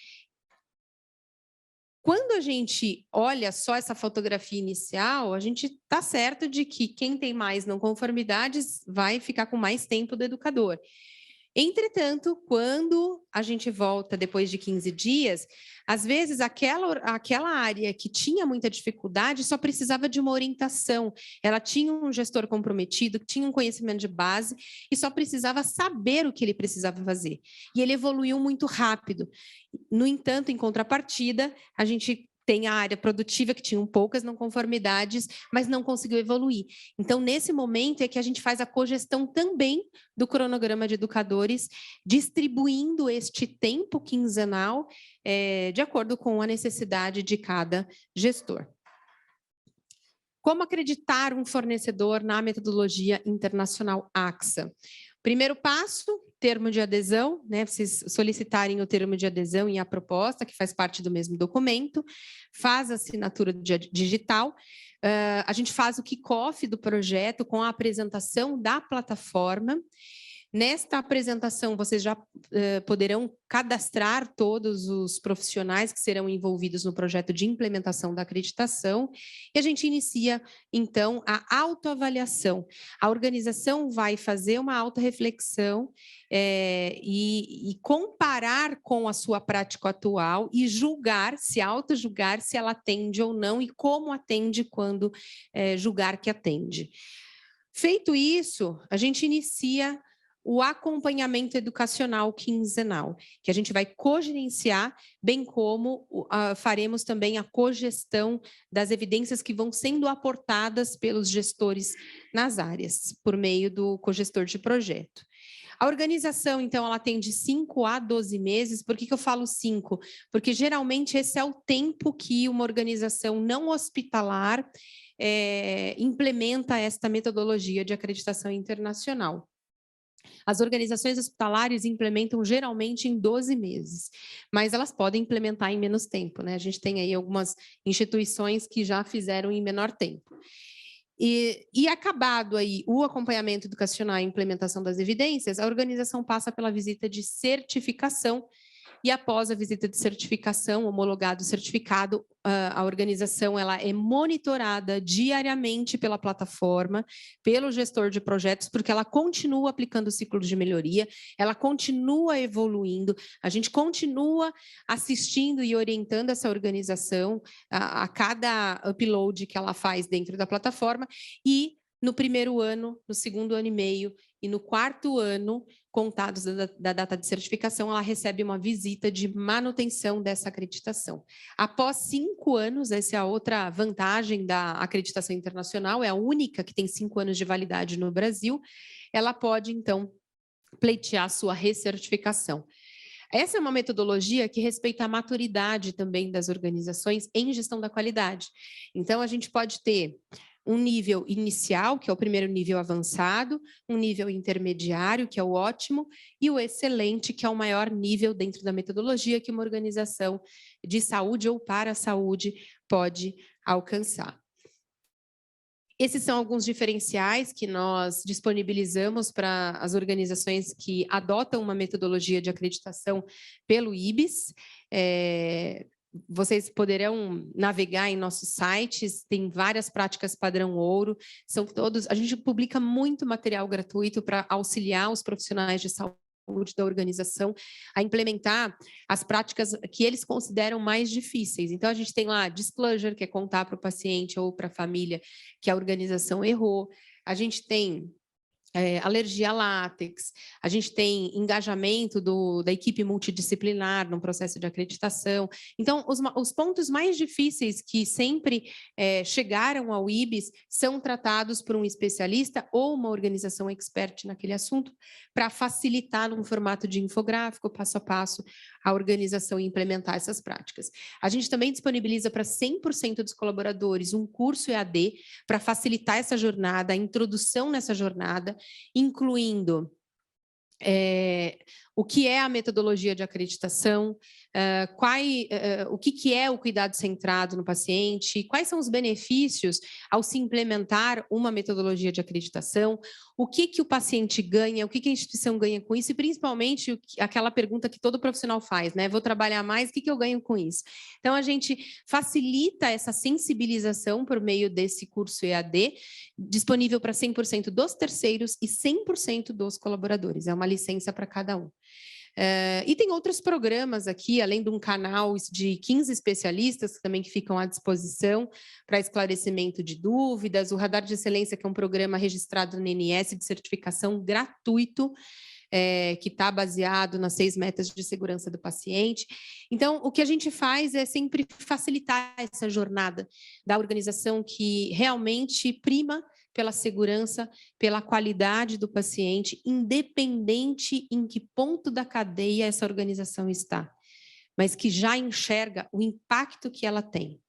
Quando a gente olha só essa fotografia inicial, a gente está certo de que quem tem mais não conformidades vai ficar com mais tempo do educador. Entretanto, quando a gente volta depois de 15 dias, às vezes aquela área que tinha muita dificuldade só precisava de uma orientação. Ela tinha um gestor comprometido, que tinha um conhecimento de base e só precisava saber o que ele precisava fazer. E ele evoluiu muito rápido. No entanto, em contrapartida, a gente tem a área produtiva, que tinha poucas não conformidades, mas não conseguiu evoluir. Então, nesse momento, é que a gente faz a cogestão também do cronograma de educadores, distribuindo este tempo quinzenal de acordo com a necessidade de cada gestor. Como acreditar um fornecedor na metodologia internacional AXA? Primeiro passo, termo de adesão, né? Vocês solicitarem o termo de adesão e a proposta, que faz parte do mesmo documento, faz a assinatura digital, a gente faz o kick-off do projeto com a apresentação da plataforma. Nesta apresentação, vocês já poderão cadastrar todos os profissionais que serão envolvidos no projeto de implementação da acreditação, e a gente inicia, então, a autoavaliação. A organização vai fazer uma autorreflexão e comparar com a sua prática atual e julgar, se autojulgar, se ela atende ou não e como atende quando julgar que atende. Feito isso, a gente inicia o acompanhamento educacional quinzenal, que a gente vai cogerenciar, bem como faremos também a cogestão das evidências que vão sendo aportadas pelos gestores nas áreas, por meio do cogestor de projeto. A organização, então, ela tem de 5 a 12 meses. Por que eu falo 5? Porque, geralmente, esse é o tempo que uma organização não hospitalar implementa esta metodologia de acreditação internacional. As organizações hospitalares implementam geralmente em 12 meses, mas elas podem implementar em menos tempo, né? A gente tem aí algumas instituições que já fizeram em menor tempo. E acabado aí o acompanhamento educacional e implementação das evidências, a organização passa pela visita de certificação, e após a visita de certificação, homologado o certificado, a organização ela é monitorada diariamente pela plataforma, pelo gestor de projetos, porque ela continua aplicando o ciclo de melhoria, ela continua evoluindo, a gente continua assistindo e orientando essa organização a cada upload que ela faz dentro da plataforma, e no primeiro ano, no segundo ano e meio e no quarto ano, contados da data de certificação, ela recebe uma visita de manutenção dessa acreditação. Após 5 anos, essa é a outra vantagem da acreditação internacional, é a única que tem 5 anos de validade no Brasil, ela pode, então, pleitear sua recertificação. Essa é uma metodologia que respeita a maturidade também das organizações em gestão da qualidade. Então, a gente pode ter um nível inicial, que é o primeiro nível avançado, um nível intermediário, que é o ótimo, e o excelente, que é o maior nível dentro da metodologia que uma organização de saúde ou para a saúde pode alcançar. Esses são alguns diferenciais que nós disponibilizamos para as organizações que adotam uma metodologia de acreditação pelo IBIS. Vocês poderão navegar em nossos sites, tem várias práticas padrão ouro, são todos, a gente publica muito material gratuito para auxiliar os profissionais de saúde da organização a implementar as práticas que eles consideram mais difíceis. Então, a gente tem lá disclosure, que é contar para o paciente ou para a família que a organização errou, a gente tem alergia a látex, a gente tem engajamento da equipe multidisciplinar no processo de acreditação. Então, os pontos mais difíceis que sempre chegaram ao IBIS são tratados por um especialista ou uma organização expert naquele assunto, para facilitar num formato de infográfico, passo a passo, a organização implementar essas práticas. A gente também disponibiliza para 100% dos colaboradores um curso EAD para facilitar essa jornada, a introdução nessa jornada, incluindo o que é a metodologia de acreditação, o que é o cuidado centrado no paciente, quais são os benefícios ao se implementar uma metodologia de acreditação, o que o paciente ganha, o que a instituição ganha com isso, e principalmente aquela pergunta que todo profissional faz, né? Vou trabalhar mais, o que eu ganho com isso? Então, a gente facilita essa sensibilização por meio desse curso EAD, disponível para 100% dos terceiros e 100% dos colaboradores. É uma licença para cada um. E tem outros programas aqui, além de um canal de 15 especialistas também que ficam à disposição para esclarecimento de dúvidas, o Radar de Excelência, que é um programa registrado no INS de certificação gratuito, que está baseado nas 6 metas de segurança do paciente. Então, o que a gente faz é sempre facilitar essa jornada da organização que realmente prima pela segurança, pela qualidade do paciente, independente em que ponto da cadeia essa organização está, mas que já enxerga o impacto que ela tem.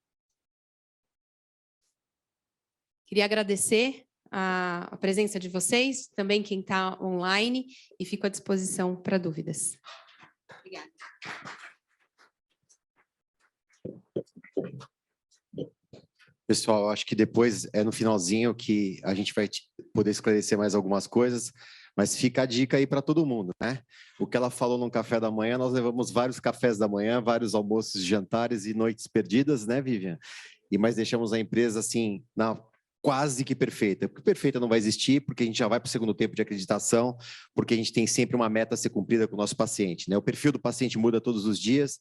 Queria agradecer a presença de vocês, também quem está online, e fico à disposição para dúvidas. Obrigada.
Pessoal, acho que depois no finalzinho que a gente vai poder esclarecer mais algumas coisas, mas fica a dica aí para todo mundo, né? O que ela falou no café da manhã, nós levamos vários cafés da manhã, vários almoços, jantares e noites perdidas, né, Vivian? Mas deixamos a empresa assim, quase que perfeita. Porque perfeita não vai existir, porque a gente já vai para o segundo tempo de acreditação, porque a gente tem sempre uma meta a ser cumprida com o nosso paciente, né? O perfil do paciente muda todos os dias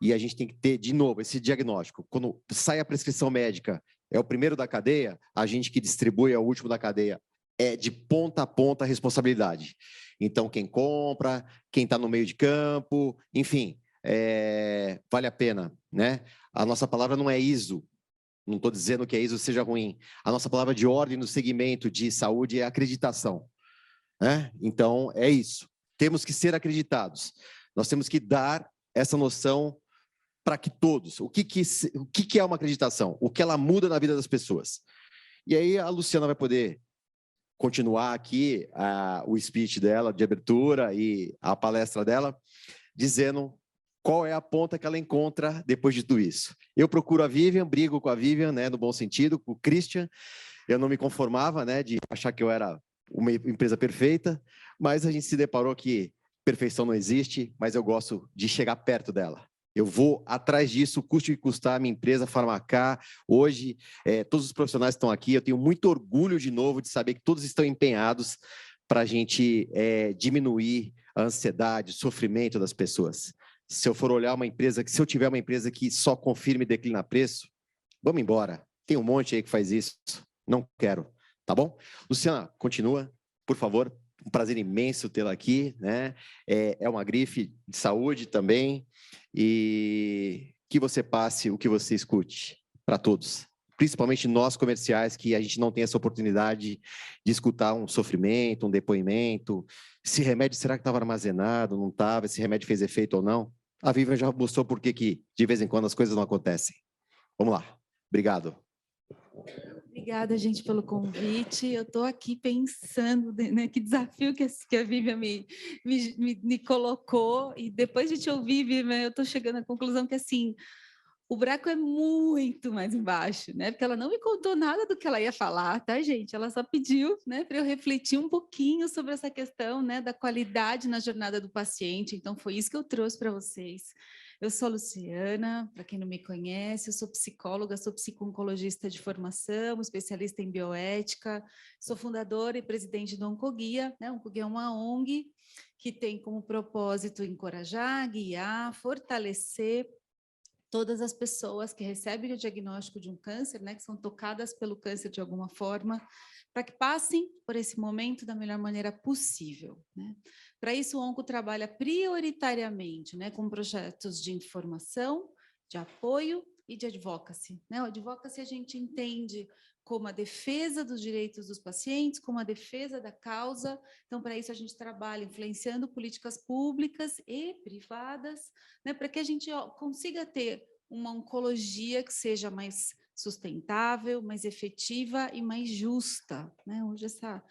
e a gente tem que ter, de novo, esse diagnóstico. Quando sai a prescrição médica, é o primeiro da cadeia, a gente que distribui é o último da cadeia. É de ponta a ponta a responsabilidade. Então, quem compra, quem está no meio de campo, enfim, vale a pena, né? A nossa palavra não é ISO, não estou dizendo que a ISO seja ruim. A nossa palavra de ordem no segmento de saúde é acreditação, né? Então, é isso. Temos que ser acreditados. Nós temos que dar essa noção para que todos... O que é uma acreditação? O que ela muda na vida das pessoas. E aí a Luciana vai poder continuar aqui o speech dela de abertura e a palestra dela, dizendo qual é a ponta que ela encontra depois de tudo isso. Eu procuro a Vivian, brigo com a Vivian, né, no bom sentido, com o Christian. Eu não me conformava, né, de achar que eu era uma empresa perfeita, mas a gente se deparou que perfeição não existe, mas eu gosto de chegar perto dela. Eu vou atrás disso, custe o que custar, a minha empresa, Farmacá. Hoje, todos os profissionais estão aqui, eu tenho muito orgulho, de novo, de saber que todos estão empenhados para a gente diminuir a ansiedade, o sofrimento das pessoas. Se eu for olhar uma empresa, se eu tiver uma empresa que só confirma e declina preço, vamos embora. Tem um monte aí que faz isso. Não quero, tá bom? Luciana, continua, por favor. Um prazer imenso tê-la aqui, né? É uma grife de saúde também, e que você passe o que você escute para todos, principalmente nós comerciais, que a gente não tem essa oportunidade de escutar um sofrimento, um depoimento. Esse remédio, será que estava armazenado, não estava? Esse remédio fez efeito ou não? A Vivian já mostrou por que de vez em quando as coisas não acontecem. Vamos lá. Obrigado.
Obrigada, gente, pelo convite. Eu estou aqui pensando, né, que desafio que a Vivian me colocou, e depois de te ouvir, Vivian, eu estou chegando à conclusão que, assim, o buraco é muito mais embaixo, né? Porque ela não me contou nada do que ela ia falar, tá, gente? Ela só pediu, né, para eu refletir um pouquinho sobre essa questão, né, da qualidade na jornada do paciente. Então, foi isso que eu trouxe para vocês. Eu sou a Luciana, para quem não me conhece, eu sou psicóloga, sou psico-oncologista de formação, especialista em bioética, sou fundadora e presidente do Oncoguia, né? Oncoguia é uma ONG que tem como propósito encorajar, guiar, fortalecer todas as pessoas que recebem o diagnóstico de um câncer, né, que são tocadas pelo câncer de alguma forma, para que passem por esse momento da melhor maneira possível, né? Para isso, o Onco trabalha prioritariamente, né, com projetos de informação, de apoio e de advocacy, né? O advocacy a gente entende como a defesa dos direitos dos pacientes, como a defesa da causa. Então, para isso, a gente trabalha influenciando políticas públicas e privadas, né, para que a gente consiga ter uma oncologia que seja mais sustentável, mais efetiva e mais justa, né? Hoje essa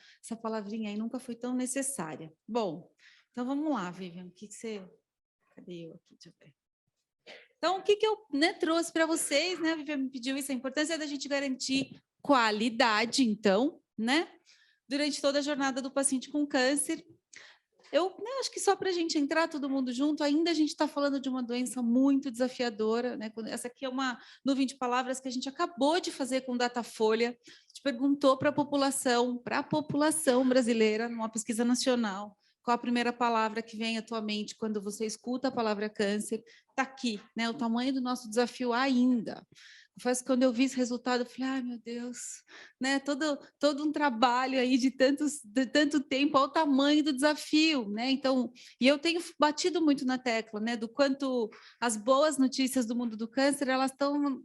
palavrinha aí nunca foi tão necessária. Bom, então vamos lá, Vivian, o que você... Cadê eu aqui? Deixa eu ver. Então, o que eu, né, trouxe para vocês, né? A Vivian me pediu isso, a importância da gente garantir qualidade, então, né? Durante toda a jornada do paciente com câncer. Eu, né, acho que só para a gente entrar todo mundo junto, ainda a gente está falando de uma doença muito desafiadora, né? Essa aqui é uma nuvem de palavras que a gente acabou de fazer com Datafolha. A gente perguntou para a população brasileira, numa pesquisa nacional, qual a primeira palavra que vem à tua mente quando você escuta a palavra câncer. Está aqui, né? O tamanho do nosso desafio ainda. Quando eu vi esse resultado, eu falei, ai, meu Deus, né? Todo um trabalho aí de tanto tempo, ao tamanho do desafio, né? Então, e eu tenho batido muito na tecla, né? Do quanto as boas notícias do mundo do câncer, elas estão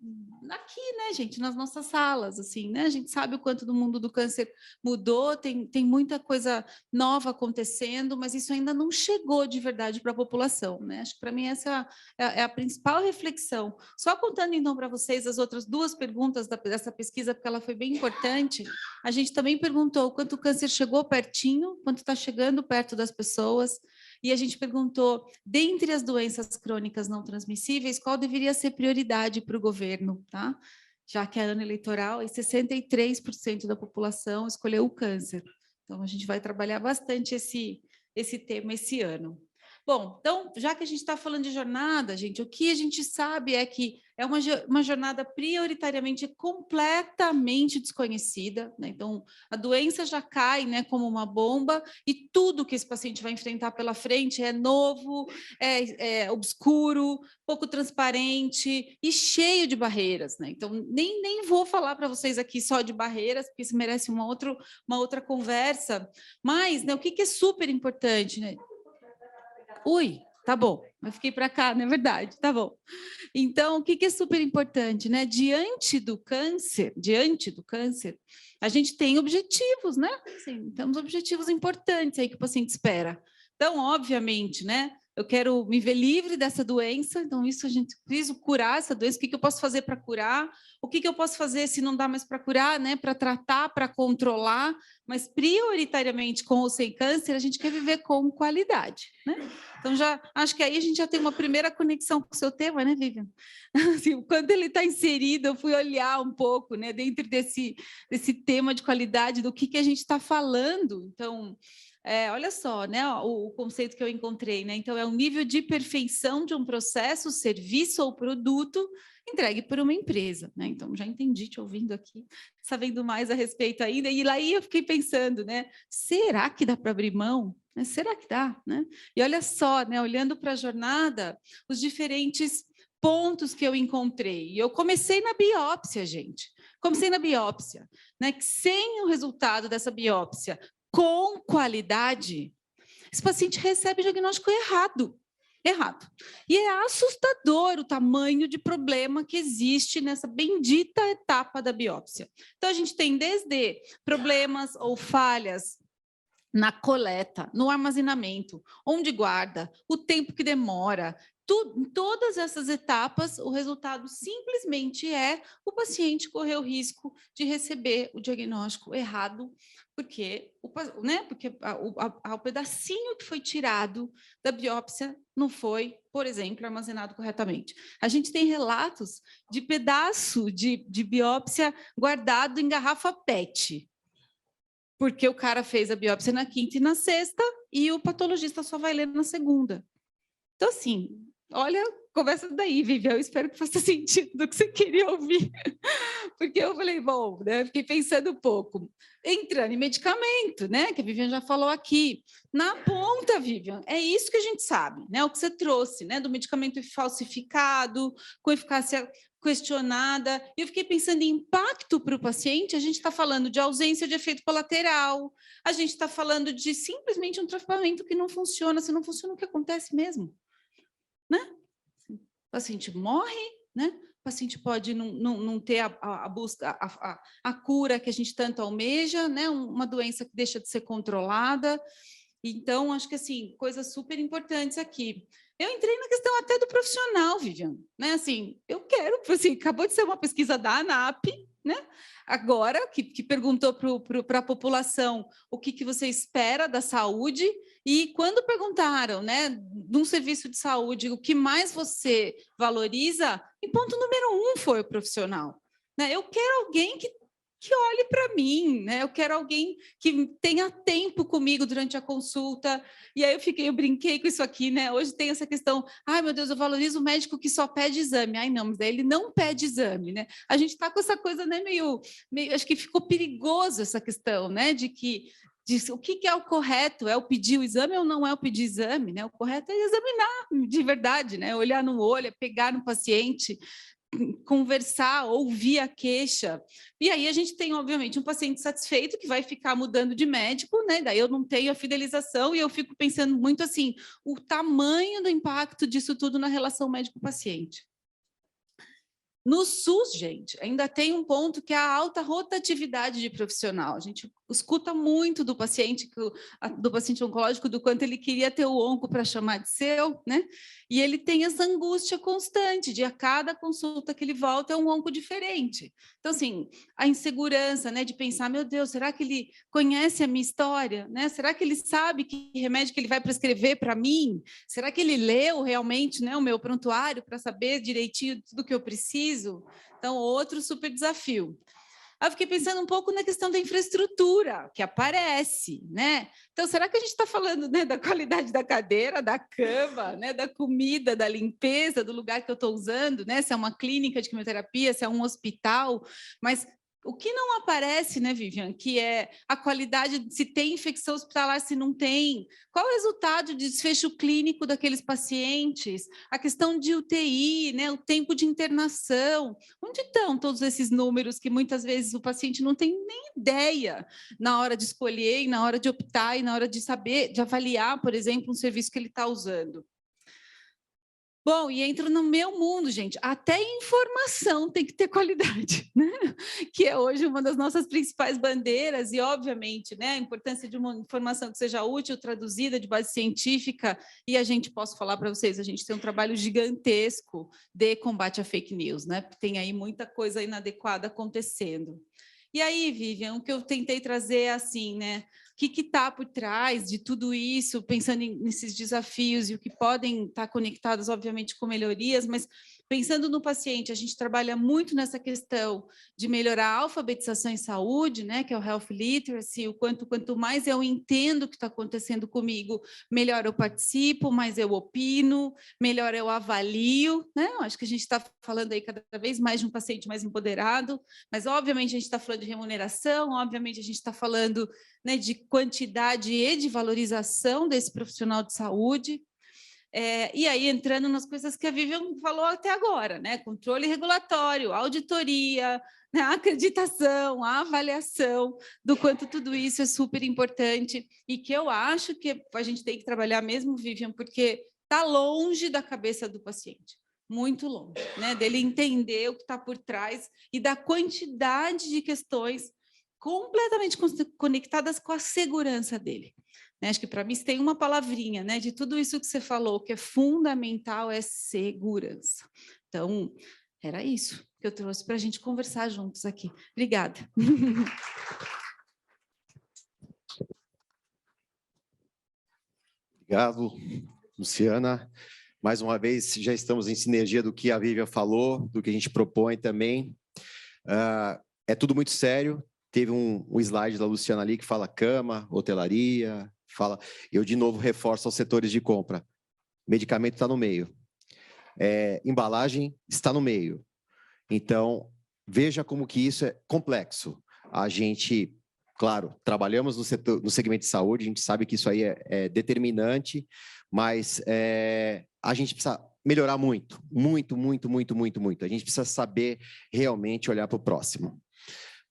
aqui, né, gente, nas nossas salas, assim, né? A gente sabe o quanto do mundo do câncer mudou, tem muita coisa nova acontecendo, mas isso ainda não chegou de verdade para a população, né? Acho que para mim essa é a principal reflexão. Só contando então para vocês as outras duas perguntas dessa pesquisa, porque ela foi bem importante. A gente também perguntou quanto o câncer chegou pertinho, quanto está chegando perto das pessoas. E a gente perguntou, dentre as doenças crônicas não transmissíveis, qual deveria ser prioridade para o governo, tá? Já que é ano eleitoral, e 63% da população escolheu o câncer. Então, a gente vai trabalhar bastante esse tema esse ano. Bom, então, já que a gente está falando de jornada, gente, o que a gente sabe é que é uma jornada prioritariamente completamente desconhecida, né? Então, a doença já cai, né, como uma bomba, e tudo que esse paciente vai enfrentar pela frente é novo, é obscuro, pouco transparente e cheio de barreiras, né? Então, nem vou falar para vocês aqui só de barreiras, porque isso merece uma outra conversa, mas, né, o que é super importante, né? Ui, tá bom, eu fiquei para cá, não é verdade, tá bom. Então, o que é super importante, né? Diante do câncer, a gente tem objetivos, né? Assim, temos objetivos importantes aí que o paciente espera. Então, obviamente, né? Eu quero me ver livre dessa doença, então isso a gente precisa curar essa doença, o que eu posso fazer para curar, o que eu posso fazer se não dá mais para curar, né? Para tratar, para controlar, mas prioritariamente com ou sem câncer, a gente quer viver com qualidade, né? Então, já acho que aí a gente já tem uma primeira conexão com o seu tema, né, Vivian? Assim, quando ele está inserido, eu fui olhar um pouco, né, dentro desse tema de qualidade, do que a gente está falando. Então, olha só, né, o conceito que eu encontrei, né? Então, é um nível de perfeição de um processo, serviço ou produto entregue por uma empresa, né? Então, já entendi, te ouvindo aqui, sabendo mais a respeito ainda, e lá eu fiquei pensando, né? Será que dá para abrir mão? Será que dá, né? E olha só, né, olhando para a jornada, os diferentes pontos que eu encontrei. E eu comecei na biópsia, gente. Comecei na biópsia, né? Que sem o resultado dessa biópsia com qualidade, esse paciente recebe o diagnóstico errado. E é assustador o tamanho de problema que existe nessa bendita etapa da biópsia. Então, a gente tem desde problemas ou falhas na coleta, no armazenamento, onde guarda, o tempo que demora, em todas essas etapas, o resultado simplesmente é o paciente correr o risco de receber o diagnóstico errado, porque o pedacinho que foi tirado da biópsia não foi, por exemplo, armazenado corretamente. A gente tem relatos de pedaço de biópsia guardado em garrafa PET, porque o cara fez a biópsia na quinta e na sexta, e o patologista só vai ler na segunda. Então, assim, olha, conversa daí, Vivian, eu espero que faça sentido do que você queria ouvir, porque eu falei, bom, né, fiquei pensando um pouco. Entrando em medicamento, né, que a Vivian já falou aqui, na ponta, Vivian, é isso que a gente sabe, né, o que você trouxe, né, do medicamento falsificado, com eficácia questionada, e eu fiquei pensando em impacto para o paciente. A gente está falando de ausência de efeito colateral, a gente está falando de simplesmente um tratamento que não funciona. Se não funciona, o que acontece mesmo? Né? O paciente morre, né? O paciente pode não ter a busca, a cura que a gente tanto almeja, né? Uma doença que deixa de ser controlada. Então, acho que, assim, coisas super importantes aqui. Eu entrei na questão até do profissional, Vivian, né? Assim, eu quero, assim, acabou de ser uma pesquisa da ANAP, né? Agora, que perguntou para a população o que você espera da saúde, e quando perguntaram, né, num serviço de saúde, o que mais você valoriza, e ponto número 1 foi o profissional. Né? Eu quero alguém que olhe para mim, né? Eu quero alguém que tenha tempo comigo durante a consulta. E aí eu brinquei com isso aqui, né? Hoje tem essa questão, ai meu Deus, eu valorizo o médico que só pede exame. Ai não, mas daí ele não pede exame, né? A gente está com essa coisa, né, meio, acho que ficou perigoso essa questão, né? De o que é o correto? É o pedir o exame ou não é o pedir exame, né? O correto é examinar de verdade, né? Olhar no olho, é pegar no paciente, conversar, ouvir a queixa. E aí a gente tem, obviamente, um paciente satisfeito que vai ficar mudando de médico, né? Daí eu não tenho a fidelização, e eu fico pensando muito assim, o tamanho do impacto disso tudo na relação médico-paciente. No SUS, gente, ainda tem um ponto que é a alta rotatividade de profissional. A gente escuta muito do paciente oncológico, do quanto ele queria ter o onco para chamar de seu, né? E ele tem essa angústia constante de a cada consulta que ele volta é um onco diferente. Então, assim, a insegurança, né, de pensar, meu Deus, será que ele conhece a minha história, né? Será que ele sabe que remédio que ele vai prescrever para mim? Será que ele leu realmente, né, o meu prontuário para saber direitinho tudo que eu preciso? Então, outro super desafio. Eu fiquei pensando um pouco na questão da infraestrutura que aparece, né? Então, será que a gente está falando, né, da qualidade da cadeira, da cama, né, da comida, da limpeza, do lugar que eu estou usando, né? Se é uma clínica de quimioterapia, se é um hospital, mas o que não aparece, né, Vivian, que é a qualidade, se tem infecção hospitalar, se não tem, qual o resultado de desfecho clínico daqueles pacientes, a questão de UTI, né, o tempo de internação, onde estão todos esses números que muitas vezes o paciente não tem nem ideia na hora de escolher, e na hora de optar, e na hora de saber, de avaliar, por exemplo, um serviço que ele está usando. Bom, e entro no meu mundo, gente. Até informação tem que ter qualidade, né? Que é hoje uma das nossas principais bandeiras, e, obviamente, né, a importância de uma informação que seja útil, traduzida, de base científica, e a gente, posso falar para vocês, a gente tem um trabalho gigantesco de combate à fake news, né? Tem aí muita coisa inadequada acontecendo. E aí, Vivian, o que eu tentei trazer é assim, né? O que está por trás de tudo isso, pensando nesses desafios e o que podem estar conectados, obviamente, com melhorias, mas pensando no paciente, a gente trabalha muito nessa questão de melhorar a alfabetização em saúde, né, que é o Health Literacy, quanto mais eu entendo o que está acontecendo comigo, melhor eu participo, mais eu opino, melhor eu avalio, né? Acho que a gente está falando aí cada vez mais de um paciente mais empoderado, mas obviamente a gente está falando de remuneração, obviamente a gente está falando, né, de quantidade e de valorização desse profissional de saúde. E aí, entrando nas coisas que a Vivian falou até agora, né? Controle regulatório, auditoria, né? Acreditação, a avaliação do quanto tudo isso é super importante e que eu acho que a gente tem que trabalhar mesmo, Vivian, porque está longe da cabeça do paciente. Muito longe, né? Dele entender o que está por trás e da quantidade de questões completamente conectadas com a segurança dele. Né? Acho que para mim, se tem uma palavrinha, né, de tudo isso que você falou, que é fundamental, é segurança. Então, era isso que eu trouxe para a gente conversar juntos aqui. Obrigada.
Obrigado, Luciana. Mais uma vez, já estamos em sinergia do que a Vivian falou, do que a gente propõe também. É tudo muito sério. Teve um slide da Luciana ali que fala cama, hotelaria, fala... Eu, de novo, reforço aos setores de compra. Medicamento está no meio. Embalagem está no meio. Então, veja como que isso é complexo. A gente, claro, trabalhamos no segmento de saúde, a gente sabe que isso aí é determinante, mas a gente precisa melhorar muito, muito, muito, muito, muito, muito. A gente precisa saber realmente olhar para o próximo.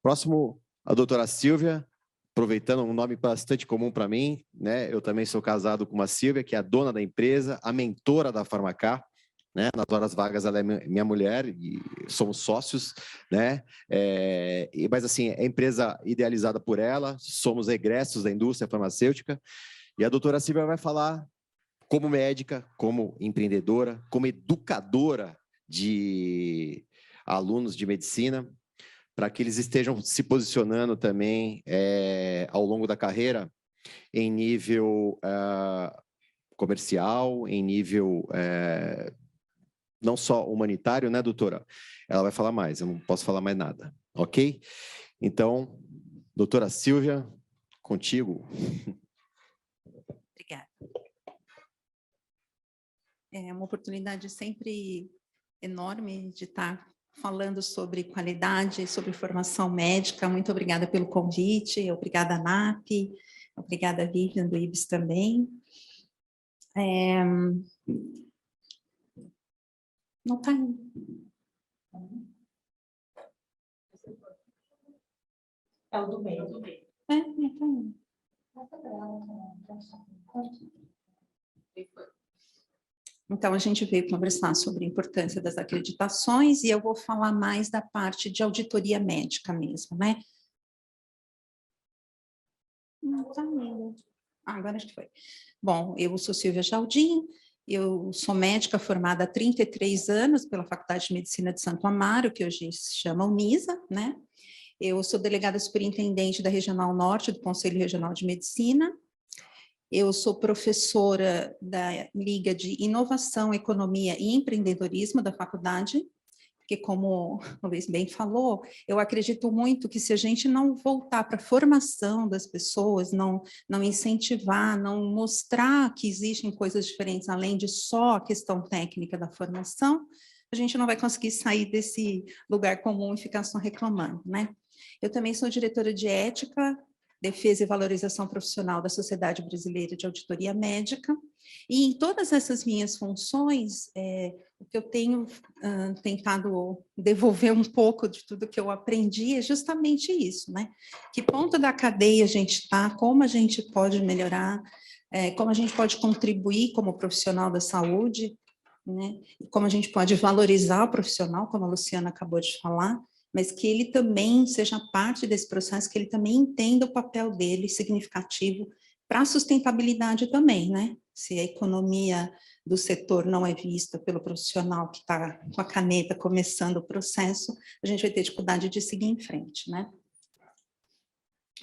Próximo, a doutora Silvia, aproveitando um nome bastante comum para mim, né? Eu também sou casado com uma Silvia, que é a dona da empresa, a mentora da Farmacá, né? Nas horas vagas ela é minha mulher e somos sócios, né? Mas assim, é empresa idealizada por ela, somos egressos da indústria farmacêutica, e a doutora Silvia vai falar como médica, como empreendedora, como educadora de alunos de medicina, para que eles estejam se posicionando também ao longo da carreira em nível comercial, em nível não só humanitário, né, doutora? Ela vai falar mais, eu não posso falar mais nada, ok? Então, doutora Silvia, contigo.
Obrigada. É uma oportunidade sempre enorme de estar falando sobre qualidade, sobre formação médica. Muito obrigada pelo convite, obrigada, NAP, obrigada, Vivian, do IBS também. Não está indo. É o do meio. Não está indo. Então, a gente veio conversar sobre a importância das acreditações e eu vou falar mais da parte de auditoria médica mesmo, né? Não tá indo. Agora acho que foi. Bom, eu sou Silvia Jardim, eu sou médica formada há 33 anos pela Faculdade de Medicina de Santo Amaro, que hoje se chama Unisa, né? Eu sou delegada superintendente da Regional Norte do Conselho Regional de Medicina. Eu sou professora da Liga de Inovação, Economia e Empreendedorismo da faculdade, porque como o Luiz bem falou, eu acredito muito que se a gente não voltar para a formação das pessoas, não incentivar, não mostrar que existem coisas diferentes além de só a questão técnica da formação, a gente não vai conseguir sair desse lugar comum e ficar só reclamando, né? Eu também sou diretora de ética, defesa e valorização profissional da Sociedade Brasileira de Auditoria Médica, e em todas essas minhas funções, o que eu tenho tentado devolver um pouco de tudo que eu aprendi é justamente isso, né? Que ponto da cadeia a gente está, como a gente pode melhorar, como a gente pode contribuir como profissional da saúde, né? E como a gente pode valorizar o profissional, como a Luciana acabou de falar, mas que ele também seja parte desse processo, que ele também entenda o papel dele significativo para a sustentabilidade também, né? Se a economia do setor não é vista pelo profissional que está com a caneta começando o processo, a gente vai ter dificuldade de seguir em frente, né?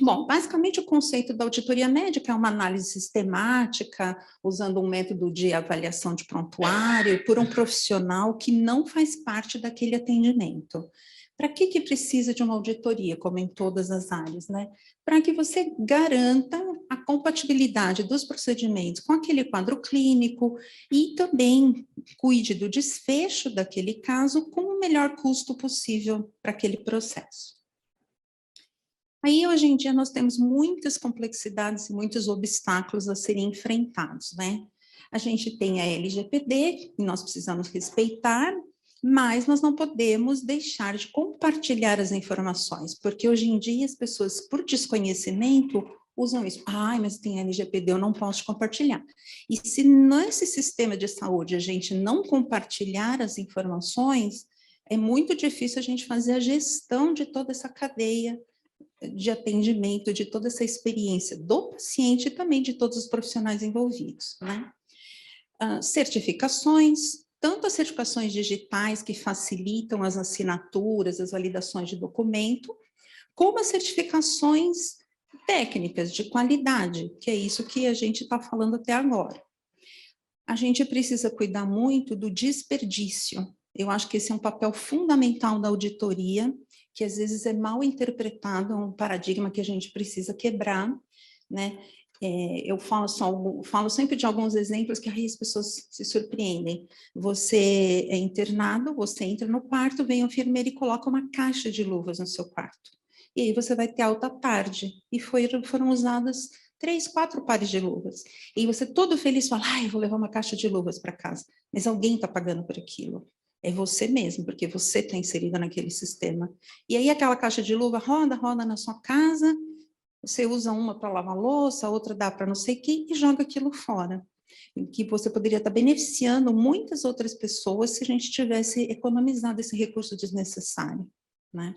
Bom, basicamente o conceito da auditoria médica é uma análise sistemática, usando um método de avaliação de prontuário, por um profissional que não faz parte daquele atendimento. Para que precisa de uma auditoria, como em todas as áreas, né? Para que você garanta a compatibilidade dos procedimentos com aquele quadro clínico e também cuide do desfecho daquele caso com o melhor custo possível para aquele processo. Aí, hoje em dia, nós temos muitas complexidades e muitos obstáculos a serem enfrentados, né? A gente tem a LGPD, que nós precisamos respeitar, mas nós não podemos deixar de compartilhar as informações, porque hoje em dia as pessoas, por desconhecimento, usam isso. Ai, mas tem LGPD, eu não posso compartilhar. E se nesse sistema de saúde a gente não compartilhar as informações, é muito difícil a gente fazer a gestão de toda essa cadeia de atendimento, de toda essa experiência do paciente e também de todos os profissionais envolvidos, né? Certificações, tanto as certificações digitais que facilitam as assinaturas, as validações de documento, como as certificações técnicas de qualidade, que é isso que a gente está falando até agora. A gente precisa cuidar muito do desperdício. Eu acho que esse é um papel fundamental da auditoria, que às vezes é mal interpretado, é um paradigma que a gente precisa quebrar, né? Eu falo sempre de alguns exemplos que aí as pessoas se surpreendem. Você é internado, você entra no quarto, vem o enfermeiro e coloca uma caixa de luvas no seu quarto. E aí você vai ter alta tarde. E foram usadas 3, 4 pares de luvas. E você todo feliz fala, eu vou levar uma caixa de luvas para casa. Mas alguém está pagando por aquilo. É você mesmo, porque você está inserido naquele sistema. E aí aquela caixa de luva roda na sua casa, você usa uma para lavar louça, outra dá para não sei o que, e joga aquilo fora. Que você poderia estar beneficiando muitas outras pessoas se a gente tivesse economizado esse recurso desnecessário, né?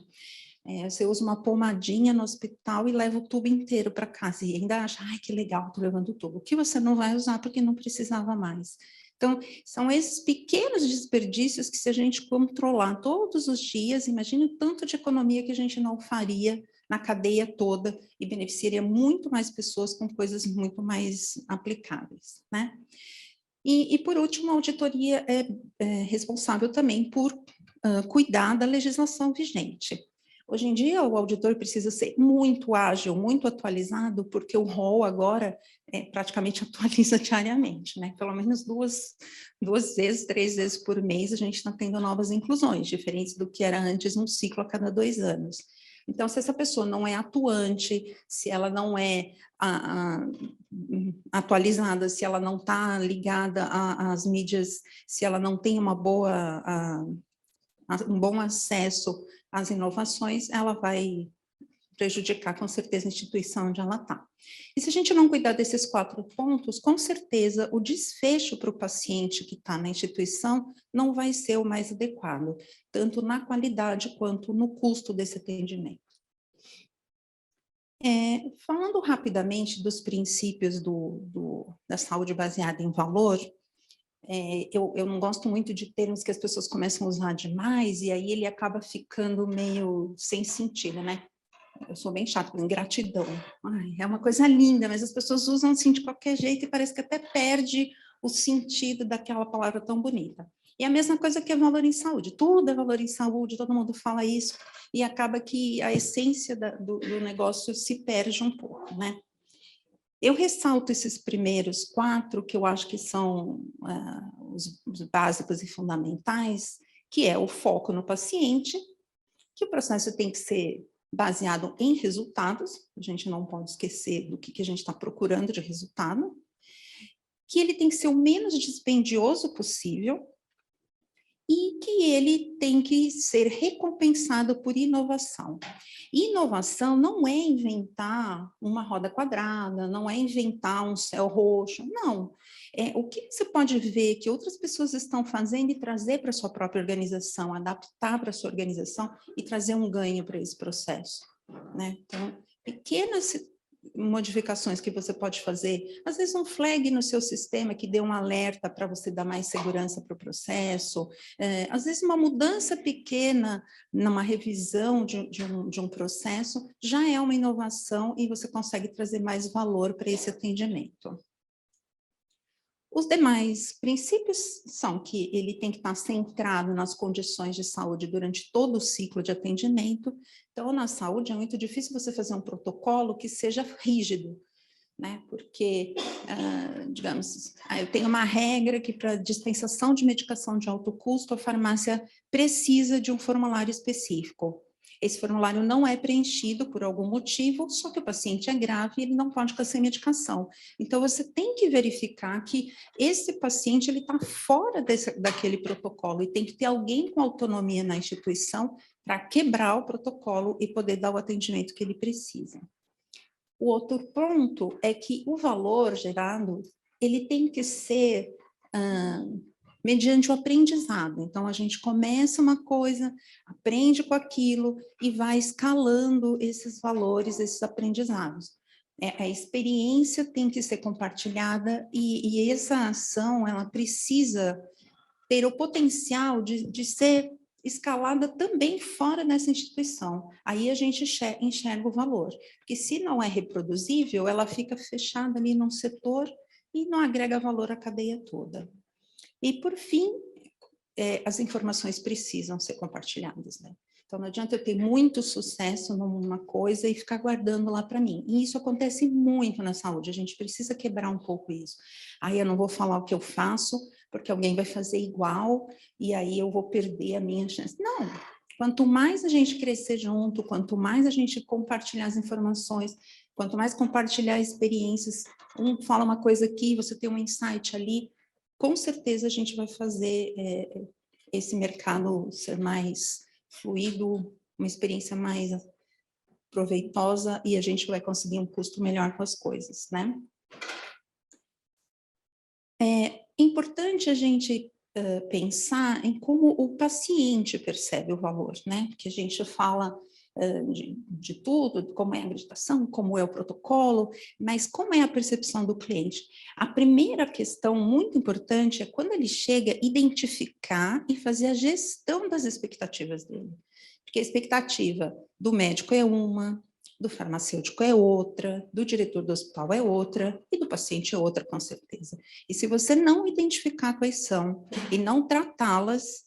Você usa uma pomadinha no hospital e leva o tubo inteiro para casa, e ainda acha, que legal, estou levando o tubo. O que você não vai usar porque não precisava mais. Então, são esses pequenos desperdícios que, se a gente controlar todos os dias, imagine o tanto de economia que a gente não faria na cadeia toda e beneficiaria muito mais pessoas com coisas muito mais aplicáveis, né? E por último, a auditoria é responsável também por cuidar da legislação vigente. Hoje em dia, o auditor precisa ser muito ágil, muito atualizado, porque o rol agora praticamente atualiza diariamente, né? Pelo menos duas vezes, 3 vezes por mês, a gente está tendo novas inclusões, diferentes do que era antes, um ciclo a cada 2 anos. Então, se essa pessoa não é atuante, se ela não é atualizada, se ela não está ligada às mídias, se ela não tem um bom acesso às inovações, ela vai prejudicar, com certeza, a instituição onde ela está. E se a gente não cuidar desses 4 pontos, com certeza, o desfecho para o paciente que está na instituição não vai ser o mais adequado, tanto na qualidade quanto no custo desse atendimento. Falando rapidamente dos princípios da saúde baseada em valor, eu não gosto muito de termos que as pessoas começam a usar demais, e aí ele acaba ficando meio sem sentido, né? Eu sou bem chata com ingratidão. Ai, é uma coisa linda, mas as pessoas usam assim de qualquer jeito e parece que até perde o sentido daquela palavra tão bonita. E a mesma coisa que é valor em saúde. Tudo é valor em saúde, todo mundo fala isso, e acaba que a essência do negócio se perde um pouco, né? Eu ressalto esses primeiros 4, que eu acho que são os básicos e fundamentais, que é o foco no paciente, que o processo tem que ser baseado em resultados, a gente não pode esquecer do que a gente está procurando de resultado, que ele tem que ser o menos dispendioso possível e que ele tem que ser recompensado por inovação. Inovação não é inventar uma roda quadrada, não é inventar um céu roxo, não. O que você pode ver que outras pessoas estão fazendo e trazer para a sua própria organização, adaptar para a sua organização e trazer um ganho para esse processo, né? Então, pequenas modificações que você pode fazer, às vezes um flag no seu sistema que dê um alerta para você dar mais segurança para o processo, às vezes uma mudança pequena numa revisão de um processo já é uma inovação e você consegue trazer mais valor para esse atendimento. Os demais princípios são que ele tem que estar centrado nas condições de saúde durante todo o ciclo de atendimento. Então, na saúde é muito difícil você fazer um protocolo que seja rígido, né? Porque, digamos, eu tenho uma regra que para dispensação de medicação de alto custo, a farmácia precisa de um formulário específico. Esse formulário não é preenchido por algum motivo, só que o paciente é grave e ele não pode ficar sem medicação. Então, você tem que verificar que esse paciente está fora daquele protocolo e tem que ter alguém com autonomia na instituição para quebrar o protocolo e poder dar o atendimento que ele precisa. O outro ponto é que o valor gerado, ele tem que ser mediante o aprendizado. Então, a gente começa uma coisa, aprende com aquilo e vai escalando esses valores, esses aprendizados. A experiência tem que ser compartilhada e essa ação, ela precisa ter o potencial de ser escalada também fora dessa instituição. Aí a gente enxerga o valor. Porque se não é reproduzível, ela fica fechada ali num setor e não agrega valor à cadeia toda. E, por fim, as informações precisam ser compartilhadas, né? Então, não adianta eu ter muito sucesso numa coisa e ficar guardando lá para mim. E isso acontece muito na saúde, a gente precisa quebrar um pouco isso. Aí eu não vou falar o que eu faço, porque alguém vai fazer igual, e aí eu vou perder a minha chance. Não, quanto mais a gente crescer junto, quanto mais a gente compartilhar as informações, quanto mais compartilhar experiências, um fala uma coisa aqui, você tem um insight ali, com certeza a gente vai fazer esse mercado ser mais fluido, uma experiência mais proveitosa e a gente vai conseguir um custo melhor com as coisas, né? É importante a gente pensar em como o paciente percebe o valor, né? Porque a gente fala de tudo, como é a acreditação, como é o protocolo, mas como é a percepção do cliente? A primeira questão muito importante é quando ele chega, identificar e fazer a gestão das expectativas dele. Porque a expectativa do médico é uma, do farmacêutico é outra, do diretor do hospital é outra e do paciente é outra, com certeza. E se você não identificar quais são e não tratá-las,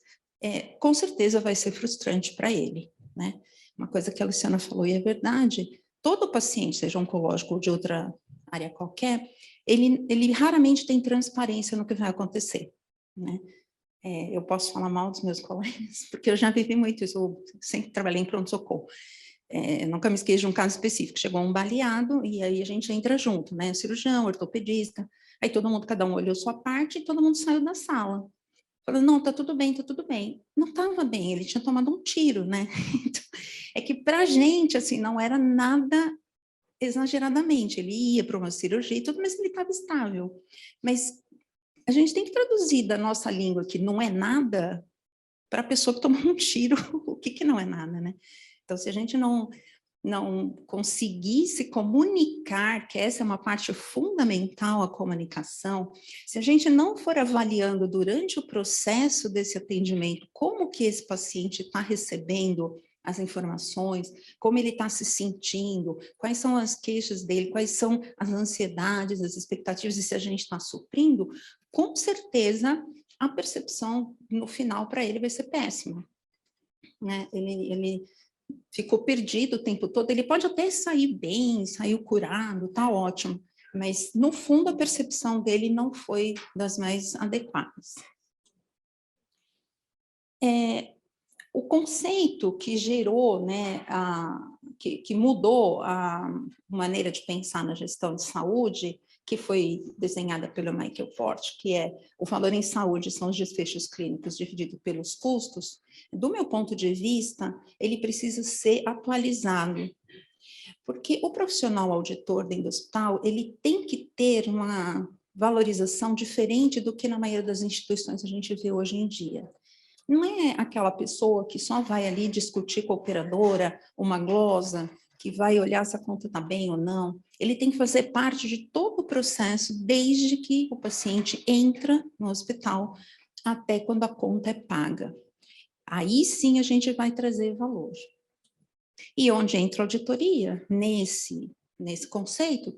com certeza vai ser frustrante para ele, né? Uma coisa que a Luciana falou e é verdade, todo paciente, seja oncológico ou de outra área qualquer, ele raramente tem transparência no que vai acontecer, né? Eu posso falar mal dos meus colegas, porque eu já vivi muito isso, eu sempre trabalhei em pronto-socorro. Nunca me esqueço de um caso específico, chegou um baleado e aí a gente entra junto, né? O cirurgião, o ortopedista, aí todo mundo, cada um olhou sua parte e todo mundo saiu da sala. Falou, não, tá tudo bem, tá tudo bem. Não estava bem, ele tinha tomado um tiro, né? é que para a gente, assim, não era nada exageradamente, ele ia para uma cirurgia e tudo, mas ele estava estável. Mas a gente tem que traduzir da nossa língua que não é nada para a pessoa que tomou um tiro, o que não é nada, né? Então, se a gente não conseguir se comunicar, que essa é uma parte fundamental, a comunicação, se a gente não for avaliando durante o processo desse atendimento, como que esse paciente está recebendo as informações, como ele está se sentindo, quais são as queixas dele, quais são as ansiedades, as expectativas, e se a gente está suprindo, com certeza a percepção no final para ele vai ser péssima, né? Ele ficou perdido o tempo todo, ele pode até sair bem, saiu curado, tá ótimo, mas no fundo a percepção dele não foi das mais adequadas. O conceito que gerou, né, que mudou a maneira de pensar na gestão de saúde, que foi desenhada pelo Michael Porter, que é o valor em saúde são os desfechos clínicos dividido pelos custos, do meu ponto de vista, ele precisa ser atualizado, porque o profissional auditor dentro do hospital, ele tem que ter uma valorização diferente do que na maioria das instituições a gente vê hoje em dia. Não é aquela pessoa que só vai ali discutir com a operadora uma glosa, que vai olhar se a conta está bem ou não. Ele tem que fazer parte de todo o processo, desde que o paciente entra no hospital até quando a conta é paga. Aí sim a gente vai trazer valor. E onde entra a auditoria? Nesse conceito,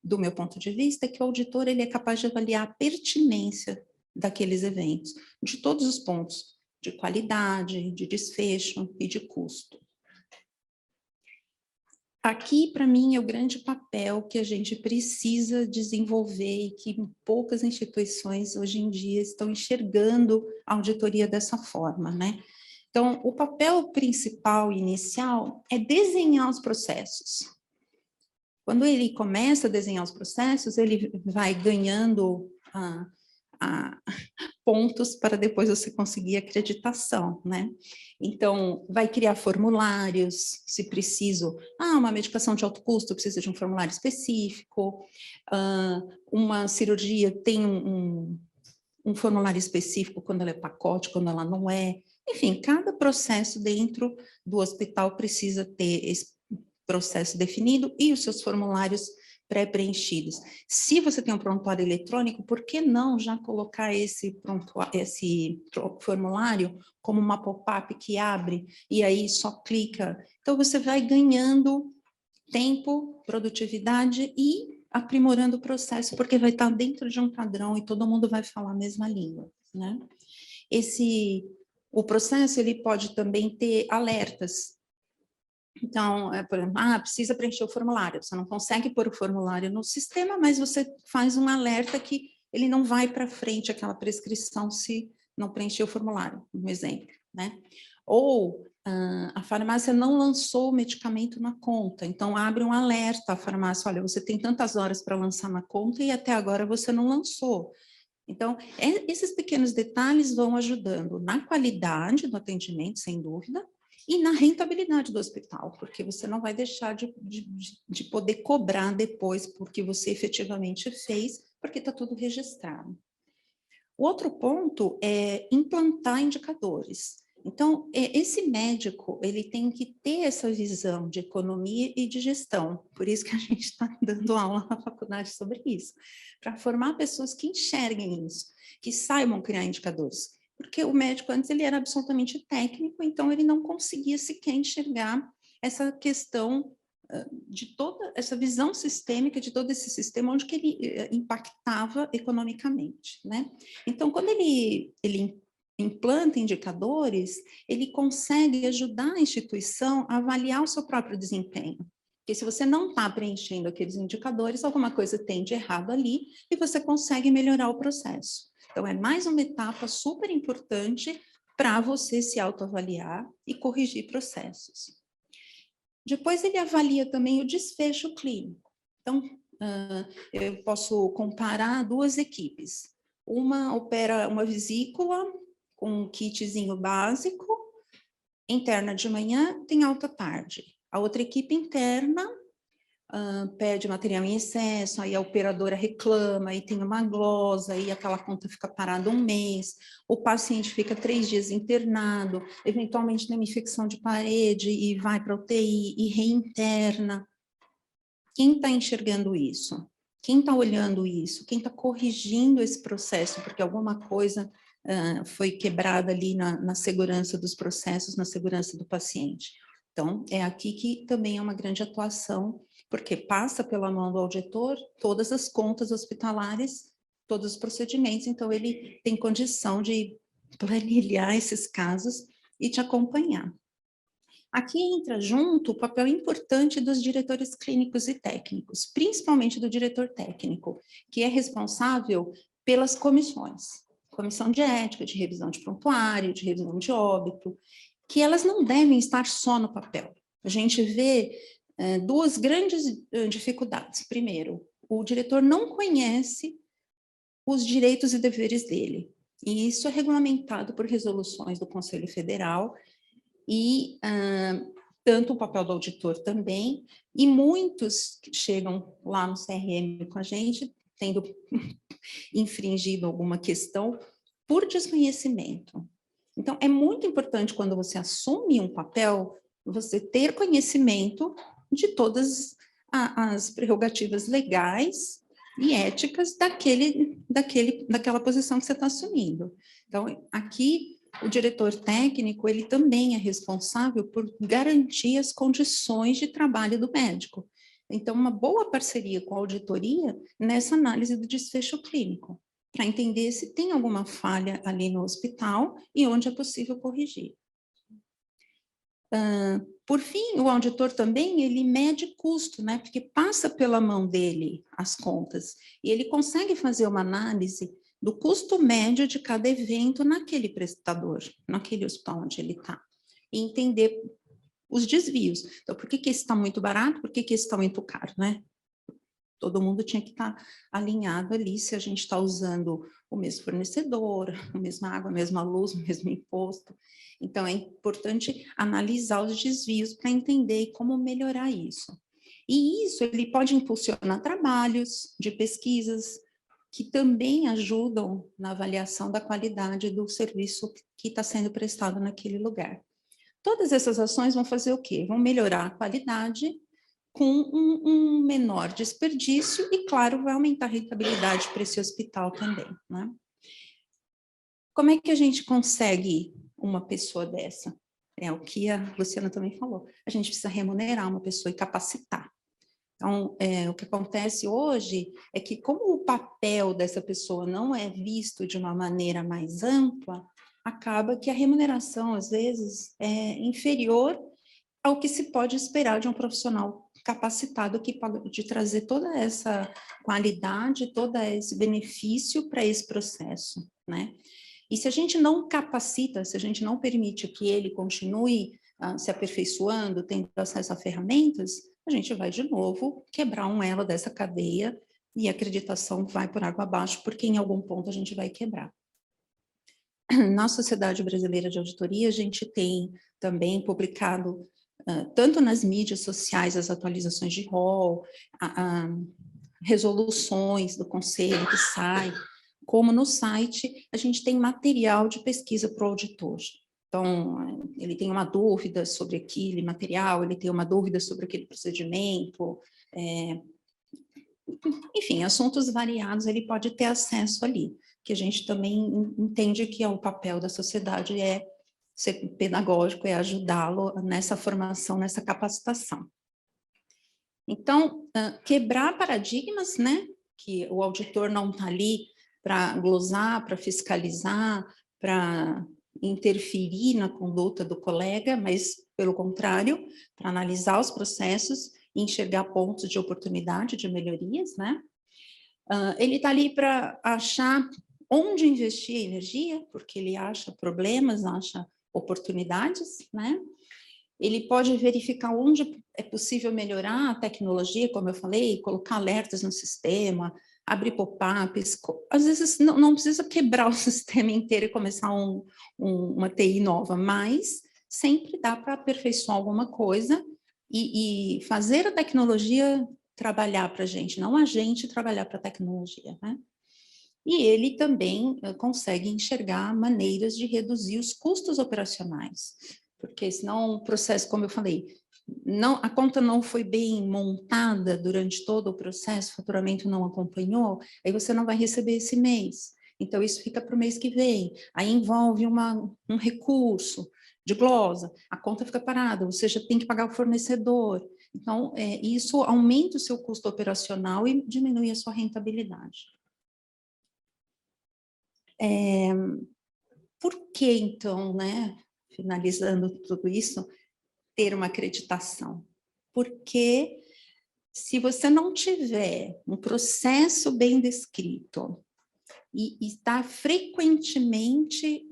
do meu ponto de vista, é que o auditor ele é capaz de avaliar a pertinência daqueles eventos, de todos os pontos, de qualidade, de desfecho e de custo. Aqui, para mim, é o grande papel que a gente precisa desenvolver e que poucas instituições hoje em dia estão enxergando a auditoria dessa forma, né? Então, o papel principal inicial é desenhar os processos. Quando ele começa a desenhar os processos, ele vai ganhando pontos para depois você conseguir acreditação, né? Então, vai criar formulários, se preciso, uma medicação de alto custo precisa de um formulário específico, uma cirurgia tem um formulário específico quando ela é pacote, quando ela não é. Enfim, cada processo dentro do hospital precisa ter esse processo definido e os seus formulários pré-preenchidos. Se você tem um prontuário eletrônico, por que não já colocar esse formulário como uma pop-up que abre e aí só clica? Então, você vai ganhando tempo, produtividade e aprimorando o processo, porque vai estar dentro de um padrão e todo mundo vai falar a mesma língua, né? O processo, ele pode também ter alertas. Então, por exemplo, precisa preencher o formulário. Você não consegue pôr o formulário no sistema, mas você faz um alerta que ele não vai para frente aquela prescrição se não preencher o formulário, um exemplo, né? Ou a farmácia não lançou o medicamento na conta, então abre um alerta à farmácia, olha, você tem tantas horas para lançar na conta e até agora você não lançou. Então, esses pequenos detalhes vão ajudando na qualidade do atendimento, sem dúvida, e na rentabilidade do hospital, porque você não vai deixar de poder cobrar depois porque você efetivamente fez, porque está tudo registrado. O outro ponto é implantar indicadores. Então, esse médico, ele tem que ter essa visão de economia e de gestão, por isso que a gente está dando aula na faculdade sobre isso, para formar pessoas que enxerguem isso, que saibam criar indicadores. Porque o médico antes ele era absolutamente técnico, então ele não conseguia sequer enxergar essa questão de toda essa visão sistêmica de todo esse sistema, onde que ele impactava economicamente, né? Então, quando ele implanta indicadores, ele consegue ajudar a instituição a avaliar o seu próprio desempenho. Porque se você não está preenchendo aqueles indicadores, alguma coisa tem de errado ali e você consegue melhorar o processo. Então, é mais uma etapa super importante para você se autoavaliar e corrigir processos. Depois, ele avalia também o desfecho clínico. Então, eu posso comparar duas equipes. Uma opera uma vesícula com um kitzinho básico, interna de manhã, tem alta tarde. A outra equipe interna pede material em excesso, aí a operadora reclama, aí tem uma glosa, aí aquela conta fica parada 1 mês, o paciente fica 3 dias internado, eventualmente tem uma infecção de parede e vai para a UTI e reinterna. Quem está enxergando isso? Quem está olhando isso? Quem está corrigindo esse processo? Porque alguma coisa foi quebrada ali na segurança dos processos, na segurança do paciente. Então, é aqui que também é uma grande atuação, porque passa pela mão do auditor todas as contas hospitalares, todos os procedimentos, então ele tem condição de planilhar esses casos e te acompanhar. Aqui entra junto o papel importante dos diretores clínicos e técnicos, principalmente do diretor técnico, que é responsável pelas comissões, comissão de ética, de revisão de prontuário, de revisão de óbito, que elas não devem estar só no papel. A gente vê duas grandes dificuldades. Primeiro, o diretor não conhece os direitos e deveres dele, e isso é regulamentado por resoluções do Conselho Federal, e tanto o papel do auditor também, e muitos que chegam lá no CRM com a gente, tendo infringido alguma questão por desconhecimento. Então, é muito importante quando você assume um papel, você ter conhecimento de todas as prerrogativas legais e éticas daquela posição que você está assumindo. Então, aqui, o diretor técnico, ele também é responsável por garantir as condições de trabalho do médico. Então, uma boa parceria com a auditoria nessa análise do desfecho clínico, para entender se tem alguma falha ali no hospital e onde é possível corrigir. Por fim, o auditor também, ele mede custo, né? Porque passa pela mão dele as contas, e ele consegue fazer uma análise do custo médio de cada evento naquele prestador, naquele hospital onde ele está, e entender os desvios. Então, por que esse está muito barato, por que esse está muito caro, né? Todo mundo tinha que estar alinhado ali, se a gente está usando o mesmo fornecedor, a mesma água, a mesma luz, o mesmo imposto. Então, é importante analisar os desvios para entender como melhorar isso. E isso, ele pode impulsionar trabalhos de pesquisas que também ajudam na avaliação da qualidade do serviço que está sendo prestado naquele lugar. Todas essas ações vão fazer o quê? Vão melhorar a qualidade com um menor desperdício e, claro, vai aumentar a rentabilidade para esse hospital também, né? Como é que a gente consegue uma pessoa dessa? É o que a Luciana também falou. A gente precisa remunerar uma pessoa e capacitar. Então, o que acontece hoje é que, como o papel dessa pessoa não é visto de uma maneira mais ampla, acaba que a remuneração, às vezes, é inferior ao que se pode esperar de um profissional capacitado que pode trazer toda essa qualidade, todo esse benefício para esse processo, né? E se a gente não capacita, se a gente não permite que ele continue se aperfeiçoando, tendo acesso a ferramentas, a gente vai de novo quebrar um elo dessa cadeia e a acreditação vai por água abaixo, porque em algum ponto a gente vai quebrar. Na Sociedade Brasileira de Auditoria, a gente tem também publicado tanto nas mídias sociais, as atualizações de rol, resoluções do conselho que sai, como no site, a gente tem material de pesquisa para o auditor. Então, ele tem uma dúvida sobre aquele material, ele tem uma dúvida sobre aquele procedimento, enfim, assuntos variados, ele pode ter acesso ali, que a gente também entende que é o papel da sociedade, é ser pedagógico, é ajudá-lo nessa formação, nessa capacitação. Então, quebrar paradigmas, né? Que o auditor não está ali para glosar, para fiscalizar, para interferir na conduta do colega, mas, pelo contrário, para analisar os processos e enxergar pontos de oportunidade, de melhorias, né? Ele está ali para achar onde investir a energia, porque ele acha problemas, acha oportunidades, né? Ele pode verificar onde é possível melhorar a tecnologia, como eu falei, colocar alertas no sistema, abrir pop-ups. Às vezes não precisa quebrar o sistema inteiro e começar uma TI nova, mas sempre dá para aperfeiçoar alguma coisa e fazer a tecnologia trabalhar para a gente, não a gente trabalhar para a tecnologia, né? E ele também consegue enxergar maneiras de reduzir os custos operacionais, porque senão o processo, como eu falei, a conta não foi bem montada durante todo o processo, o faturamento não acompanhou, aí você não vai receber esse mês. Então, isso fica para o mês que vem. Aí envolve um recurso de glosa, a conta fica parada, ou seja, tem que pagar o fornecedor. Então, isso aumenta o seu custo operacional e diminui a sua rentabilidade. Por que, então, né, finalizando tudo isso, ter uma acreditação? Porque se você não tiver um processo bem descrito e está frequentemente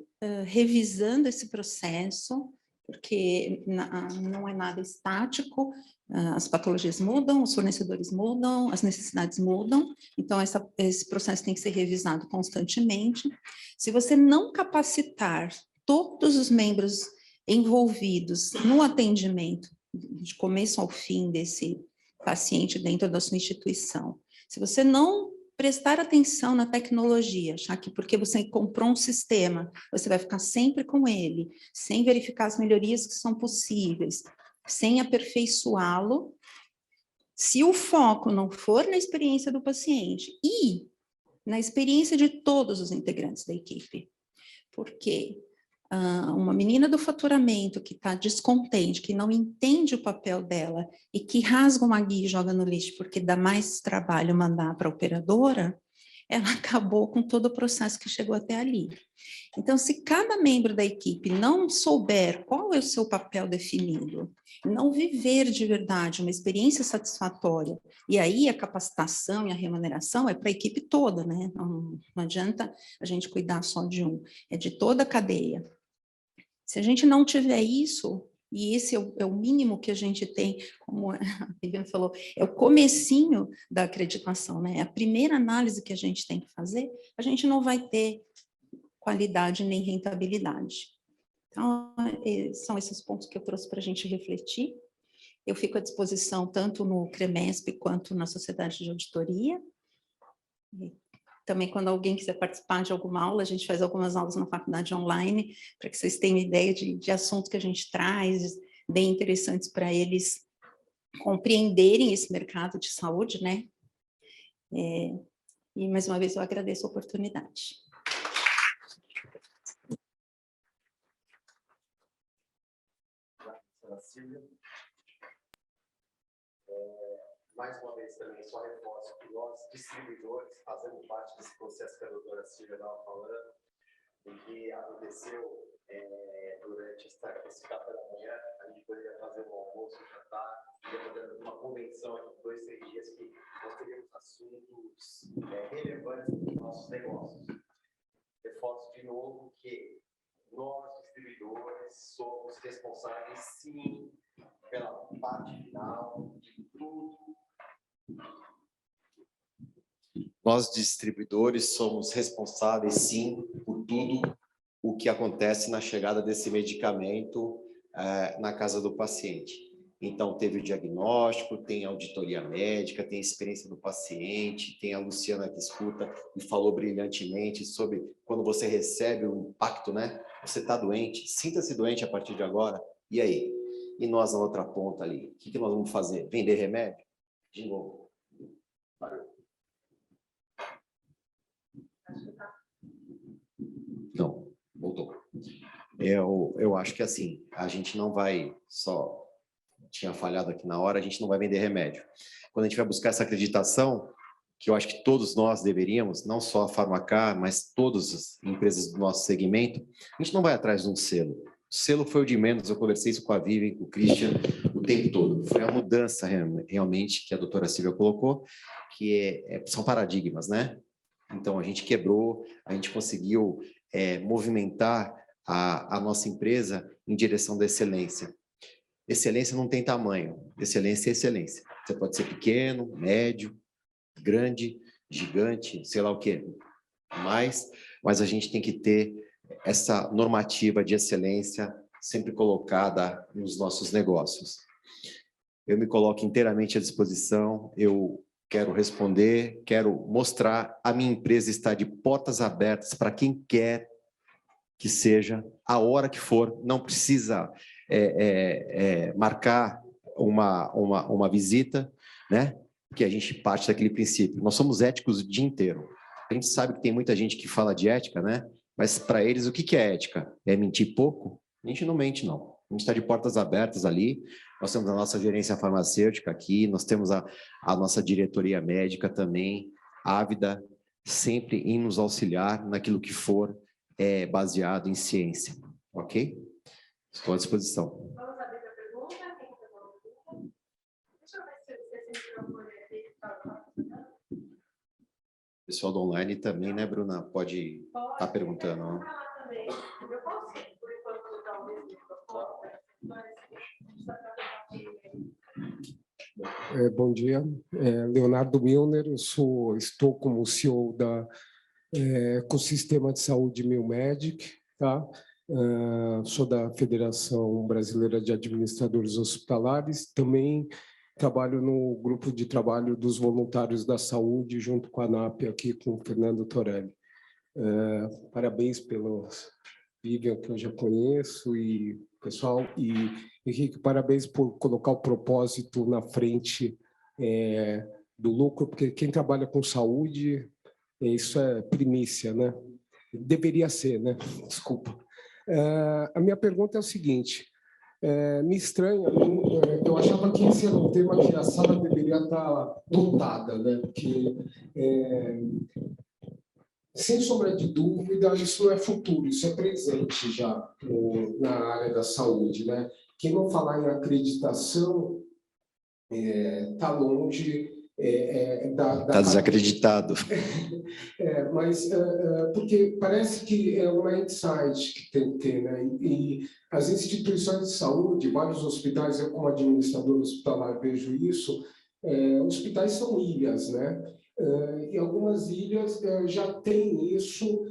revisando esse processo, porque não é nada estático, as patologias mudam, os fornecedores mudam, as necessidades mudam, então esse processo tem que ser revisado constantemente. Se você não capacitar todos os membros envolvidos no atendimento, de começo ao fim desse paciente dentro da sua instituição, se você não prestar atenção na tecnologia, achar que porque você comprou um sistema, você vai ficar sempre com ele, sem verificar as melhorias que são possíveis, sem aperfeiçoá-lo, se o foco não for na experiência do paciente e na experiência de todos os integrantes da equipe, porque uma menina do faturamento que está descontente, que não entende o papel dela e que rasga uma guia e joga no lixo porque dá mais trabalho mandar para a operadora, ela acabou com todo o processo que chegou até ali. Então, se cada membro da equipe não souber qual é o seu papel definido, não viver de verdade uma experiência satisfatória, e aí a capacitação e a remuneração é para a equipe toda, né? Não adianta a gente cuidar só de um, é de toda a cadeia. Se a gente não tiver isso, e esse é o mínimo que a gente tem, como a Viviane falou, é o comecinho da acreditação, né? A primeira análise que a gente tem que fazer, a gente não vai ter qualidade nem rentabilidade. Então, são esses pontos que eu trouxe para a gente refletir. Eu fico à disposição tanto no CREMESP quanto na Sociedade de Auditoria. E também, quando alguém quiser participar de alguma aula, a gente faz algumas aulas na faculdade online, para que vocês tenham ideia de assuntos que a gente traz, bem interessantes para eles compreenderem esse mercado de saúde, né? E, mais uma vez, eu agradeço a oportunidade.
Silvia. Mais uma vez também, só reforço que nós, distribuidores, fazemos parte desse processo que a doutora Silvia estava falando, e que aconteceu durante esse café da manhã. A gente poderia fazer um almoço, um jantar, uma convenção aqui, 2, 3 dias, que nós teríamos assuntos relevantes para os nossos negócios. Reforço de novo que nós, distribuidores, somos responsáveis, sim, pela parte final de tudo. Nós, distribuidores, somos responsáveis, sim, por tudo o que acontece na chegada desse medicamento na casa do paciente. Então, teve o diagnóstico, tem a auditoria médica, tem a experiência do paciente, tem a Luciana que escuta e falou brilhantemente sobre quando você recebe o impacto, né? Você está doente, sinta-se doente a partir de agora, e aí? E nós na outra ponta ali, o que nós vamos fazer? Vender remédio? De novo. Parou. Não, voltou. Eu acho que assim, a gente não vai só... tinha falhado aqui na hora, a gente não vai vender remédio. Quando a gente vai buscar essa acreditação, que eu acho que todos nós deveríamos, não só a Farmacar, mas todas as empresas do nosso segmento, a gente não vai atrás de um selo. O selo foi o de menos, eu conversei isso com a Vivian, com o Christian, o tempo todo. Foi a mudança realmente que a doutora Silvia colocou, que são paradigmas, né? Então, a gente quebrou, a gente conseguiu movimentar a nossa empresa em direção da excelência. Excelência não tem tamanho, excelência é excelência. Você pode ser pequeno, médio, grande, gigante, sei lá o quê. Mas a gente tem que ter essa normativa de excelência sempre colocada nos nossos negócios. Eu me coloco inteiramente à disposição, eu quero responder, quero mostrar, a minha empresa está de portas abertas para quem quer que seja, a hora que for, não precisa marcar uma visita, né? Porque a gente parte daquele princípio. Nós somos éticos o dia inteiro. A gente sabe que tem muita gente que fala de ética, né? Mas para eles, o que é ética? É mentir pouco? A gente não mente, não. A gente está de portas abertas ali, nós temos a nossa gerência farmacêutica aqui, nós temos a nossa diretoria médica também, ávida, sempre em nos auxiliar naquilo que for baseado em ciência, ok? Estou à disposição.
Vamos abrir para pergunta. Quem quer fazer uma pergunta? Deixa eu ver se esse microfone está funcionando.
O pessoal do online também, né, Bruna? Pode estar perguntando. Ó.
Também. Eu posso, por enquanto, botar o mesmo microfone,
bom dia, Leonardo Milner, estou como CEO da Ecossistema de Saúde Milmedic, tá? Sou da Federação Brasileira de Administradores Hospitalares, também trabalho no grupo de trabalho dos voluntários da saúde, junto com a ANAP, aqui com o Fernando Torelli. Parabéns pelo Vivian, que eu já conheço, e pessoal, e Henrique, parabéns por colocar o propósito na frente do lucro, porque quem trabalha com saúde, isso é primícia, né? Deveria ser, né? Desculpa. A minha pergunta é o seguinte, me estranha, eu achava que esse era um tema que a sala deveria estar dotada, né? Porque, sem sombra de dúvida, isso não é futuro, isso é presente já na área da saúde, né? Quem não falar em acreditação está longe
Está desacreditado.
Mas porque parece que é uma insight que tem que ter, né? E as instituições de saúde, vários hospitais, eu como administrador hospitalar vejo isso, hospitais são ilhas, né? E algumas ilhas já têm isso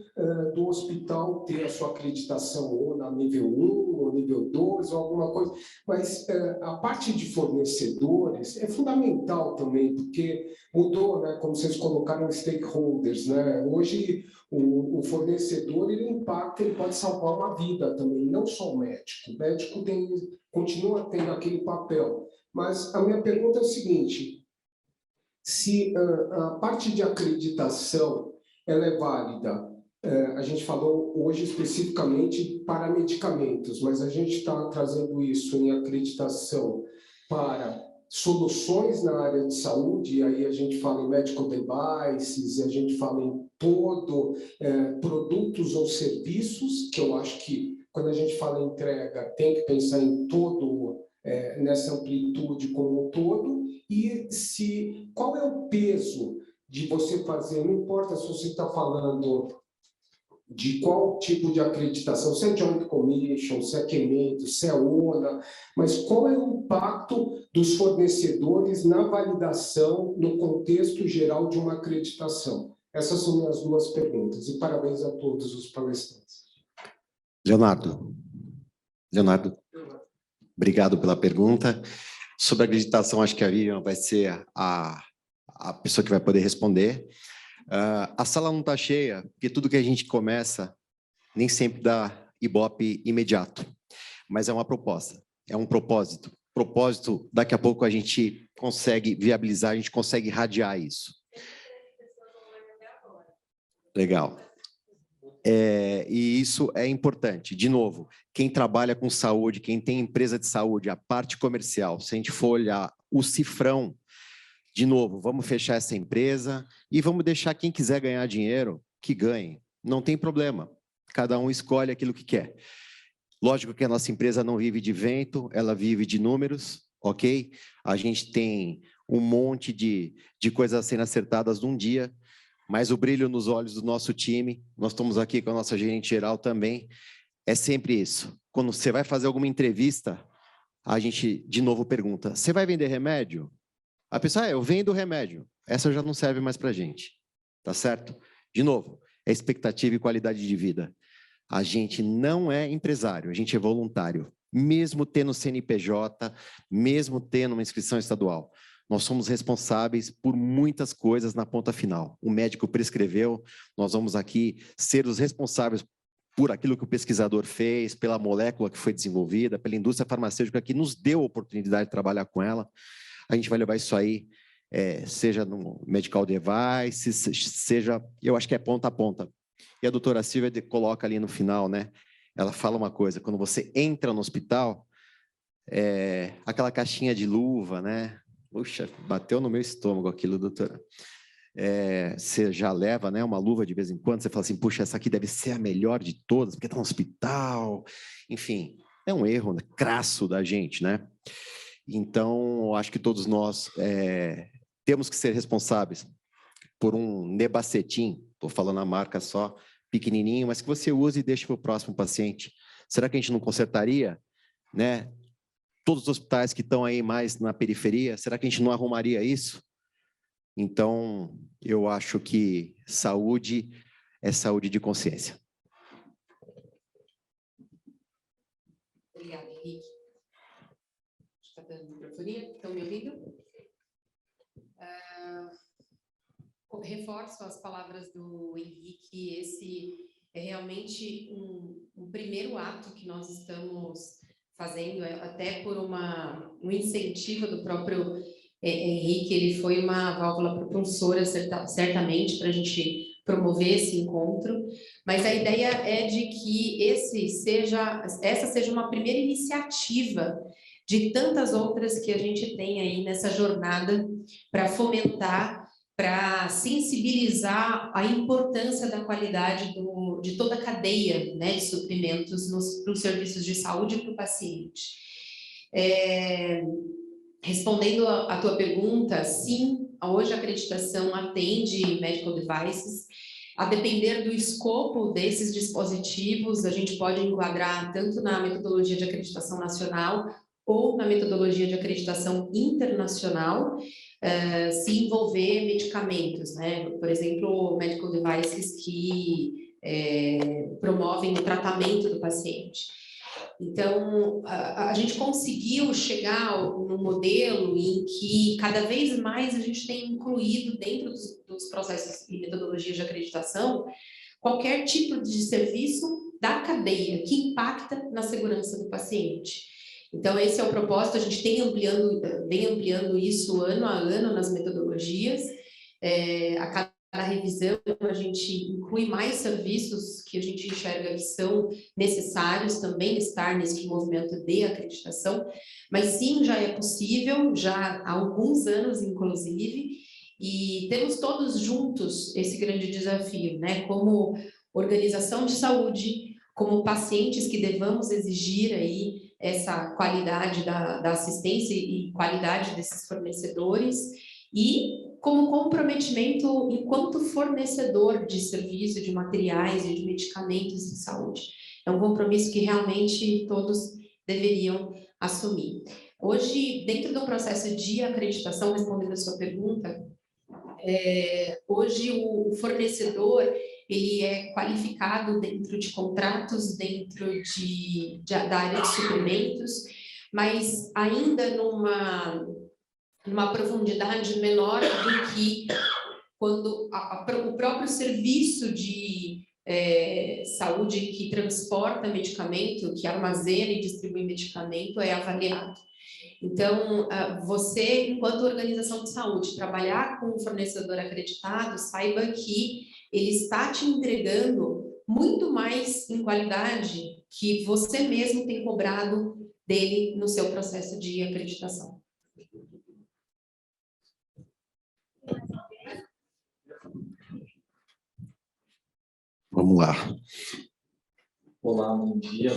do hospital ter a sua acreditação ou na nível 1, ou nível 2, ou alguma coisa, mas a parte de fornecedores é fundamental também, porque mudou, né, como vocês colocaram, stakeholders, né? Hoje o fornecedor ele impacta, ele pode salvar uma vida também, não só o médico. O médico continua tendo aquele papel, mas a minha pergunta é o seguinte: se a parte de acreditação ela é válida, a gente falou hoje especificamente para medicamentos, mas a gente está trazendo isso em acreditação para soluções na área de saúde, e aí a gente fala em medical devices, a gente fala em produtos ou serviços, que eu acho que quando a gente fala em entrega tem que pensar em todo, nessa amplitude como um todo. E qual é o peso de você fazer, não importa se você está falando de qual tipo de acreditação, se é Joint Commission, se é QMENT, se é ONA, mas qual é o impacto dos fornecedores na validação, no contexto geral de uma acreditação? Essas são minhas duas perguntas, e parabéns a todos os palestrantes.
Leonardo, obrigado pela pergunta. Sobre a acreditação, acho que a Vivian vai ser a pessoa que vai poder responder. A sala não está cheia, porque tudo que a gente começa nem sempre dá ibope imediato, mas é uma proposta, é um propósito. Propósito, daqui a pouco a gente consegue viabilizar, a gente consegue irradiar isso. Legal. E isso é importante. De novo, quem trabalha com saúde, quem tem empresa de saúde, a parte comercial, se a gente for olhar o cifrão, de novo, vamos fechar essa empresa e vamos deixar quem quiser ganhar dinheiro, que ganhe. Não tem problema. Cada um escolhe aquilo que quer. Lógico que a nossa empresa não vive de vento, ela vive de números, ok? A gente tem um monte de coisas sendo acertadas num dia, mas o brilho nos olhos do nosso time, nós estamos aqui com a nossa gerente geral também, é sempre isso. Quando você vai fazer alguma entrevista, a gente de novo pergunta, você vai vender remédio? A pessoa, eu vendo remédio. Essa já não serve mais para a gente, tá certo? De novo, é expectativa e qualidade de vida. A gente não é empresário, a gente é voluntário. Mesmo tendo CNPJ, mesmo tendo uma inscrição estadual. Nós somos responsáveis por muitas coisas na ponta final. O médico prescreveu, nós vamos aqui ser os responsáveis por aquilo que o pesquisador fez, pela molécula que foi desenvolvida, pela indústria farmacêutica que nos deu a oportunidade de trabalhar com ela. A gente vai levar isso aí, seja no medical device, seja, eu acho que é ponta a ponta. E a doutora Silvia coloca ali no final, né? Ela fala uma coisa, quando você entra no hospital, aquela caixinha de luva, né? Puxa, bateu no meu estômago aquilo, doutora. Você já leva, né, uma luva de vez em quando, você fala assim, puxa, essa aqui deve ser a melhor de todas, porque está no hospital. Enfim, é um erro, né, crasso da gente, né? Então, acho que todos nós temos que ser responsáveis por um Nebacetim, estou falando a marca só, pequenininho, mas que você use e deixe para o próximo paciente. Será que a gente não consertaria, né? Todos os hospitais que estão aí mais na periferia, será que a gente não arrumaria isso? Então, eu acho que saúde é saúde de consciência.
Obrigada, Henrique. Está dando microfonia? Estão me ouvindo? Reforço as palavras do Henrique. Esse é realmente um primeiro ato que nós estamos fazendo, até por um incentivo do próprio Henrique. Ele foi uma válvula propulsora, certamente, para a gente promover esse encontro, mas a ideia é de que essa seja uma primeira iniciativa de tantas outras que a gente tem aí nessa jornada para fomentar, para sensibilizar a importância da qualidade de toda a cadeia, né, de suprimentos nos serviços de saúde para o paciente. Respondendo a tua pergunta, sim, hoje a acreditação atende medical devices. A depender do escopo desses dispositivos, a gente pode enquadrar tanto na metodologia de acreditação nacional ou na metodologia de acreditação internacional, se envolver medicamentos, né? Por exemplo, medical devices que promovem o tratamento do paciente. Então, a gente conseguiu chegar num modelo em que cada vez mais a gente tem incluído dentro dos processos e metodologias de acreditação qualquer tipo de serviço da cadeia que impacta na segurança do paciente. Então, esse é o propósito, a gente vem ampliando isso ano a ano nas metodologias. A cada revisão, a gente inclui mais serviços que a gente enxerga que são necessários também estar nesse movimento de acreditação, mas sim, já é possível, já há alguns anos, inclusive, e temos todos juntos esse grande desafio, né? Como organização de saúde, como pacientes que devamos exigir aí essa qualidade da assistência e qualidade desses fornecedores, e como comprometimento enquanto fornecedor de serviço, de materiais e de medicamentos em saúde. É um compromisso que realmente todos deveriam assumir. Hoje, dentro do processo de acreditação, respondendo a sua pergunta, hoje o fornecedor ele é qualificado dentro de contratos, dentro da área de suprimentos, mas ainda numa profundidade menor do que quando o próprio serviço de saúde que transporta medicamento, que armazena e distribui medicamento, é avaliado. Então, você, enquanto organização de saúde, trabalhar com um fornecedor acreditado, saiba que ele está te entregando muito mais em qualidade que você mesmo tem cobrado dele no seu processo de acreditação.
Vamos lá.
Olá, bom dia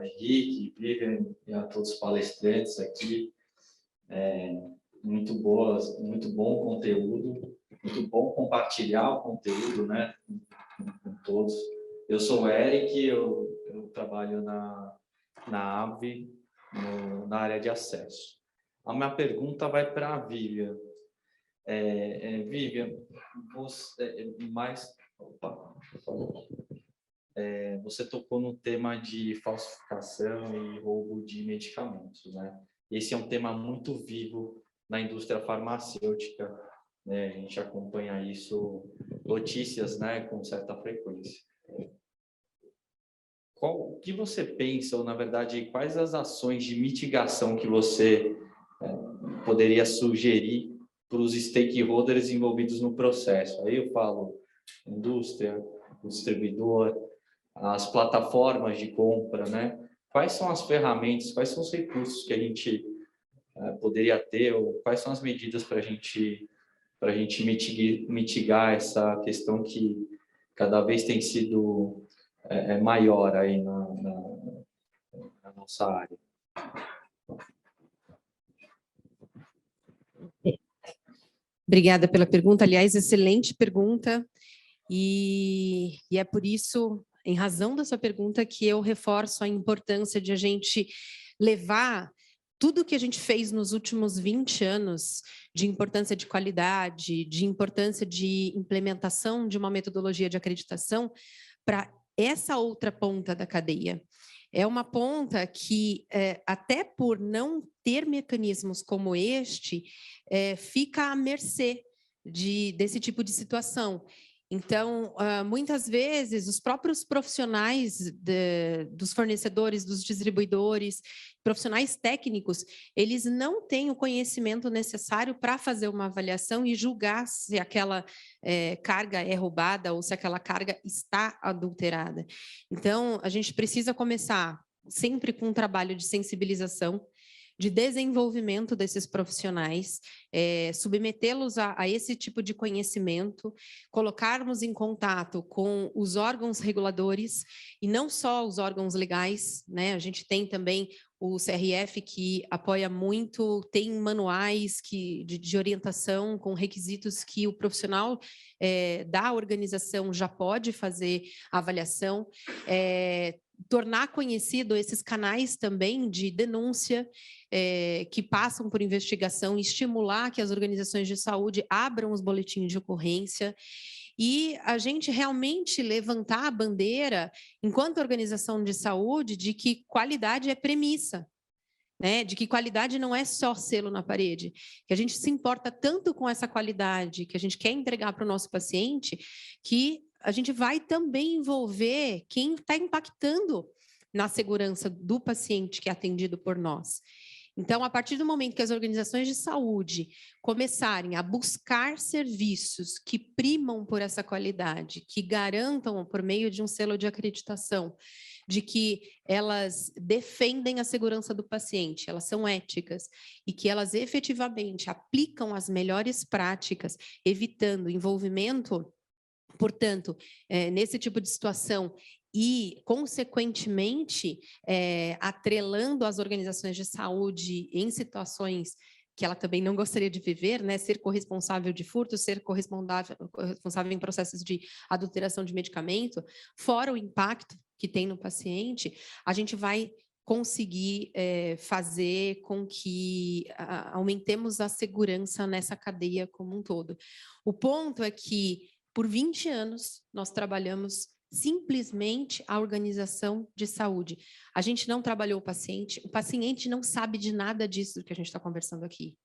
Henrique, Vivian e a todos os palestrantes aqui. Muito bom conteúdo, muito bom compartilhar o conteúdo, né, com todos. Eu sou o Eric, eu trabalho na AVE, na área de acesso. A minha pergunta vai para a Vivian. Vivian, você, Opa, por favor. você tocou no tema de falsificação e roubo de medicamentos, né? Esse é um tema muito vivo na indústria farmacêutica, né? A gente acompanha isso, notícias, né, com certa frequência. O que você pensa, ou na verdade, quais as ações de mitigação que você poderia sugerir para os stakeholders envolvidos no processo? Aí eu falo indústria, o distribuidor, as plataformas de compra, né? Quais são as ferramentas, quais são os recursos que a gente poderia ter, ou quais são as medidas para a gente mitigar essa questão que cada vez tem sido maior aí na nossa área?
Obrigada pela pergunta. Aliás, excelente pergunta. E é por isso, em razão da sua pergunta, que eu reforço a importância de a gente levar tudo que a gente fez nos últimos 20 anos de importância de qualidade, de importância de implementação de uma metodologia de acreditação para essa outra ponta da cadeia. É uma ponta que, até por não ter mecanismos como este, fica à mercê desse tipo de situação. Então, muitas vezes, os próprios profissionais dos fornecedores, dos distribuidores, profissionais técnicos, eles não têm o conhecimento necessário para fazer uma avaliação e julgar se aquela carga é roubada ou se aquela carga está adulterada. Então, a gente precisa começar sempre com um trabalho de sensibilização, de desenvolvimento desses profissionais, submetê-los a esse tipo de conhecimento, colocarmos em contato com os órgãos reguladores, e não só os órgãos legais, né? A gente tem também o CRF, que apoia muito, tem manuais de orientação com requisitos que o profissional da organização já pode fazer a avaliação, tornar conhecido esses canais também de denúncia que passam por investigação, estimular que as organizações de saúde abram os boletins de ocorrência e a gente realmente levantar a bandeira, enquanto organização de saúde, de que qualidade é premissa, né? De que qualidade não é só selo na parede, que a gente se importa tanto com essa qualidade que a gente quer entregar para o nosso paciente, que a gente vai também envolver quem está impactando na segurança do paciente que é atendido por nós. Então, a partir do momento que as organizações de saúde começarem a buscar serviços que primam por essa qualidade, que garantam, por meio de um selo de acreditação, de que elas defendem a segurança do paciente, elas são éticas e que elas efetivamente aplicam as melhores práticas, evitando envolvimento, portanto, nesse tipo de situação e, consequentemente, atrelando as organizações de saúde em situações que ela também não gostaria de viver, né? Ser corresponsável de furto, ser corresponsável em processos de adulteração de medicamento, fora o impacto que tem no paciente, a gente vai conseguir fazer com que aumentemos a segurança nessa cadeia como um todo. O ponto é que, por 20 anos, nós trabalhamos simplesmente a organização de saúde. A gente não trabalhou o paciente não sabe de nada disso que a gente está conversando aqui.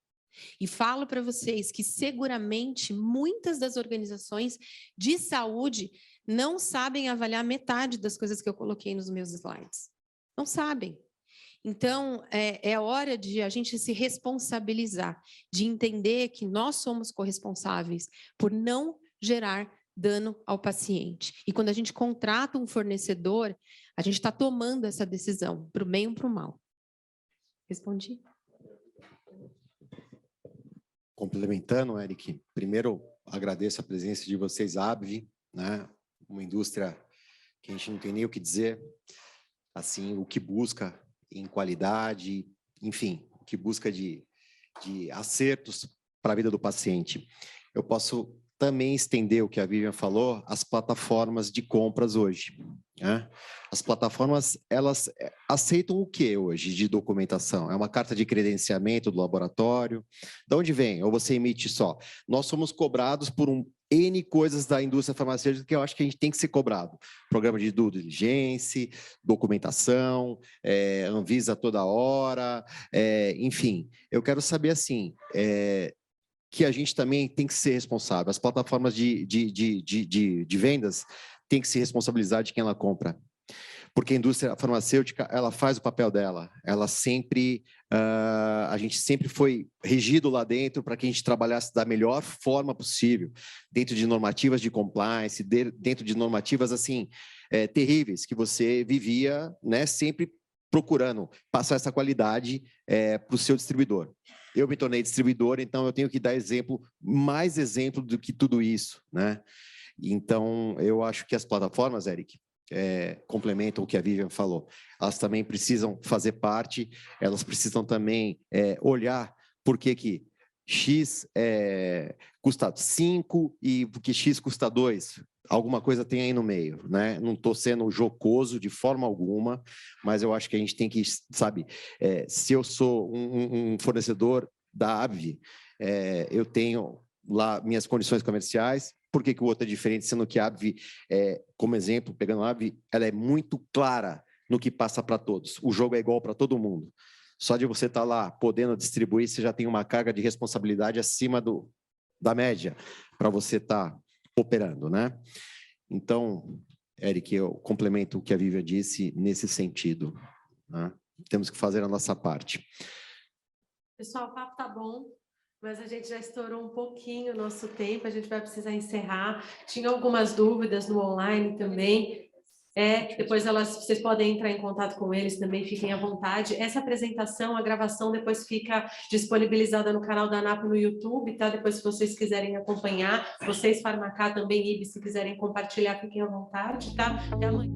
E falo para vocês que seguramente muitas das organizações de saúde não sabem avaliar metade das coisas que eu coloquei nos meus slides. Não sabem. Então, é hora de a gente se responsabilizar, de entender que nós somos corresponsáveis por não gerar dano ao paciente. E quando a gente contrata um fornecedor, a gente está tomando essa decisão, para o bem ou para o mal. Respondi?
Complementando, Eric, primeiro agradeço a presença de vocês, ABV, né? Uma indústria que a gente não tem nem o que dizer, assim, o que busca em qualidade, enfim, o que busca de acertos para a vida do paciente. Eu posso também estender o que a Vivian falou, as plataformas de compras hoje, né? As plataformas, elas aceitam o que hoje de documentação? É uma carta de credenciamento do laboratório? De onde vem? Ou você emite só? Nós somos cobrados por N coisas da indústria farmacêutica que eu acho que a gente tem que ser cobrado. Programa de due diligence, documentação, Anvisa toda hora, enfim. Eu quero saber, assim, que a gente também tem que ser responsável. As plataformas de vendas têm que se responsabilizar de quem ela compra. Porque a indústria farmacêutica, ela faz o papel dela. Ela sempre, a gente sempre foi regido lá dentro para que a gente trabalhasse da melhor forma possível, dentro de normativas de compliance, dentro de normativas, assim, terríveis, que você vivia, né, sempre procurando passar essa qualidade para o seu distribuidor. Eu me tornei distribuidor, então eu tenho que dar exemplo, mais exemplo do que tudo isso, né? Então, eu acho que as plataformas, Eric, complementam o que a Vivian falou. Elas também precisam fazer parte, elas precisam também olhar por que X custa 5 e porque X custa 2. Alguma coisa tem aí no meio, né? Não estou sendo jocoso de forma alguma, mas eu acho que a gente tem que, sabe, se eu sou um fornecedor da AbbVie, eu tenho lá minhas condições comerciais. Por que o outro é diferente, sendo que a AbbVie, como exemplo, pegando a AbbVie, ela é muito clara no que passa para todos. O jogo é igual para todo mundo. Só de você estar lá podendo distribuir, você já tem uma carga de responsabilidade acima da média para você estar operando, né? Então, Eric, eu complemento o que a Vivian disse nesse sentido, né? Temos que fazer a nossa parte.
Pessoal, o papo tá bom, mas a gente já estourou um pouquinho o nosso tempo, a gente vai precisar encerrar. Tinha algumas dúvidas no online também. Depois vocês podem entrar em contato com eles também, fiquem à vontade. Essa apresentação, a gravação, depois fica disponibilizada no canal da ANAP no YouTube, tá? Depois, se vocês quiserem acompanhar, vocês, Farmacá, também, IBI, se quiserem compartilhar, fiquem à vontade, tá? Até amanhã.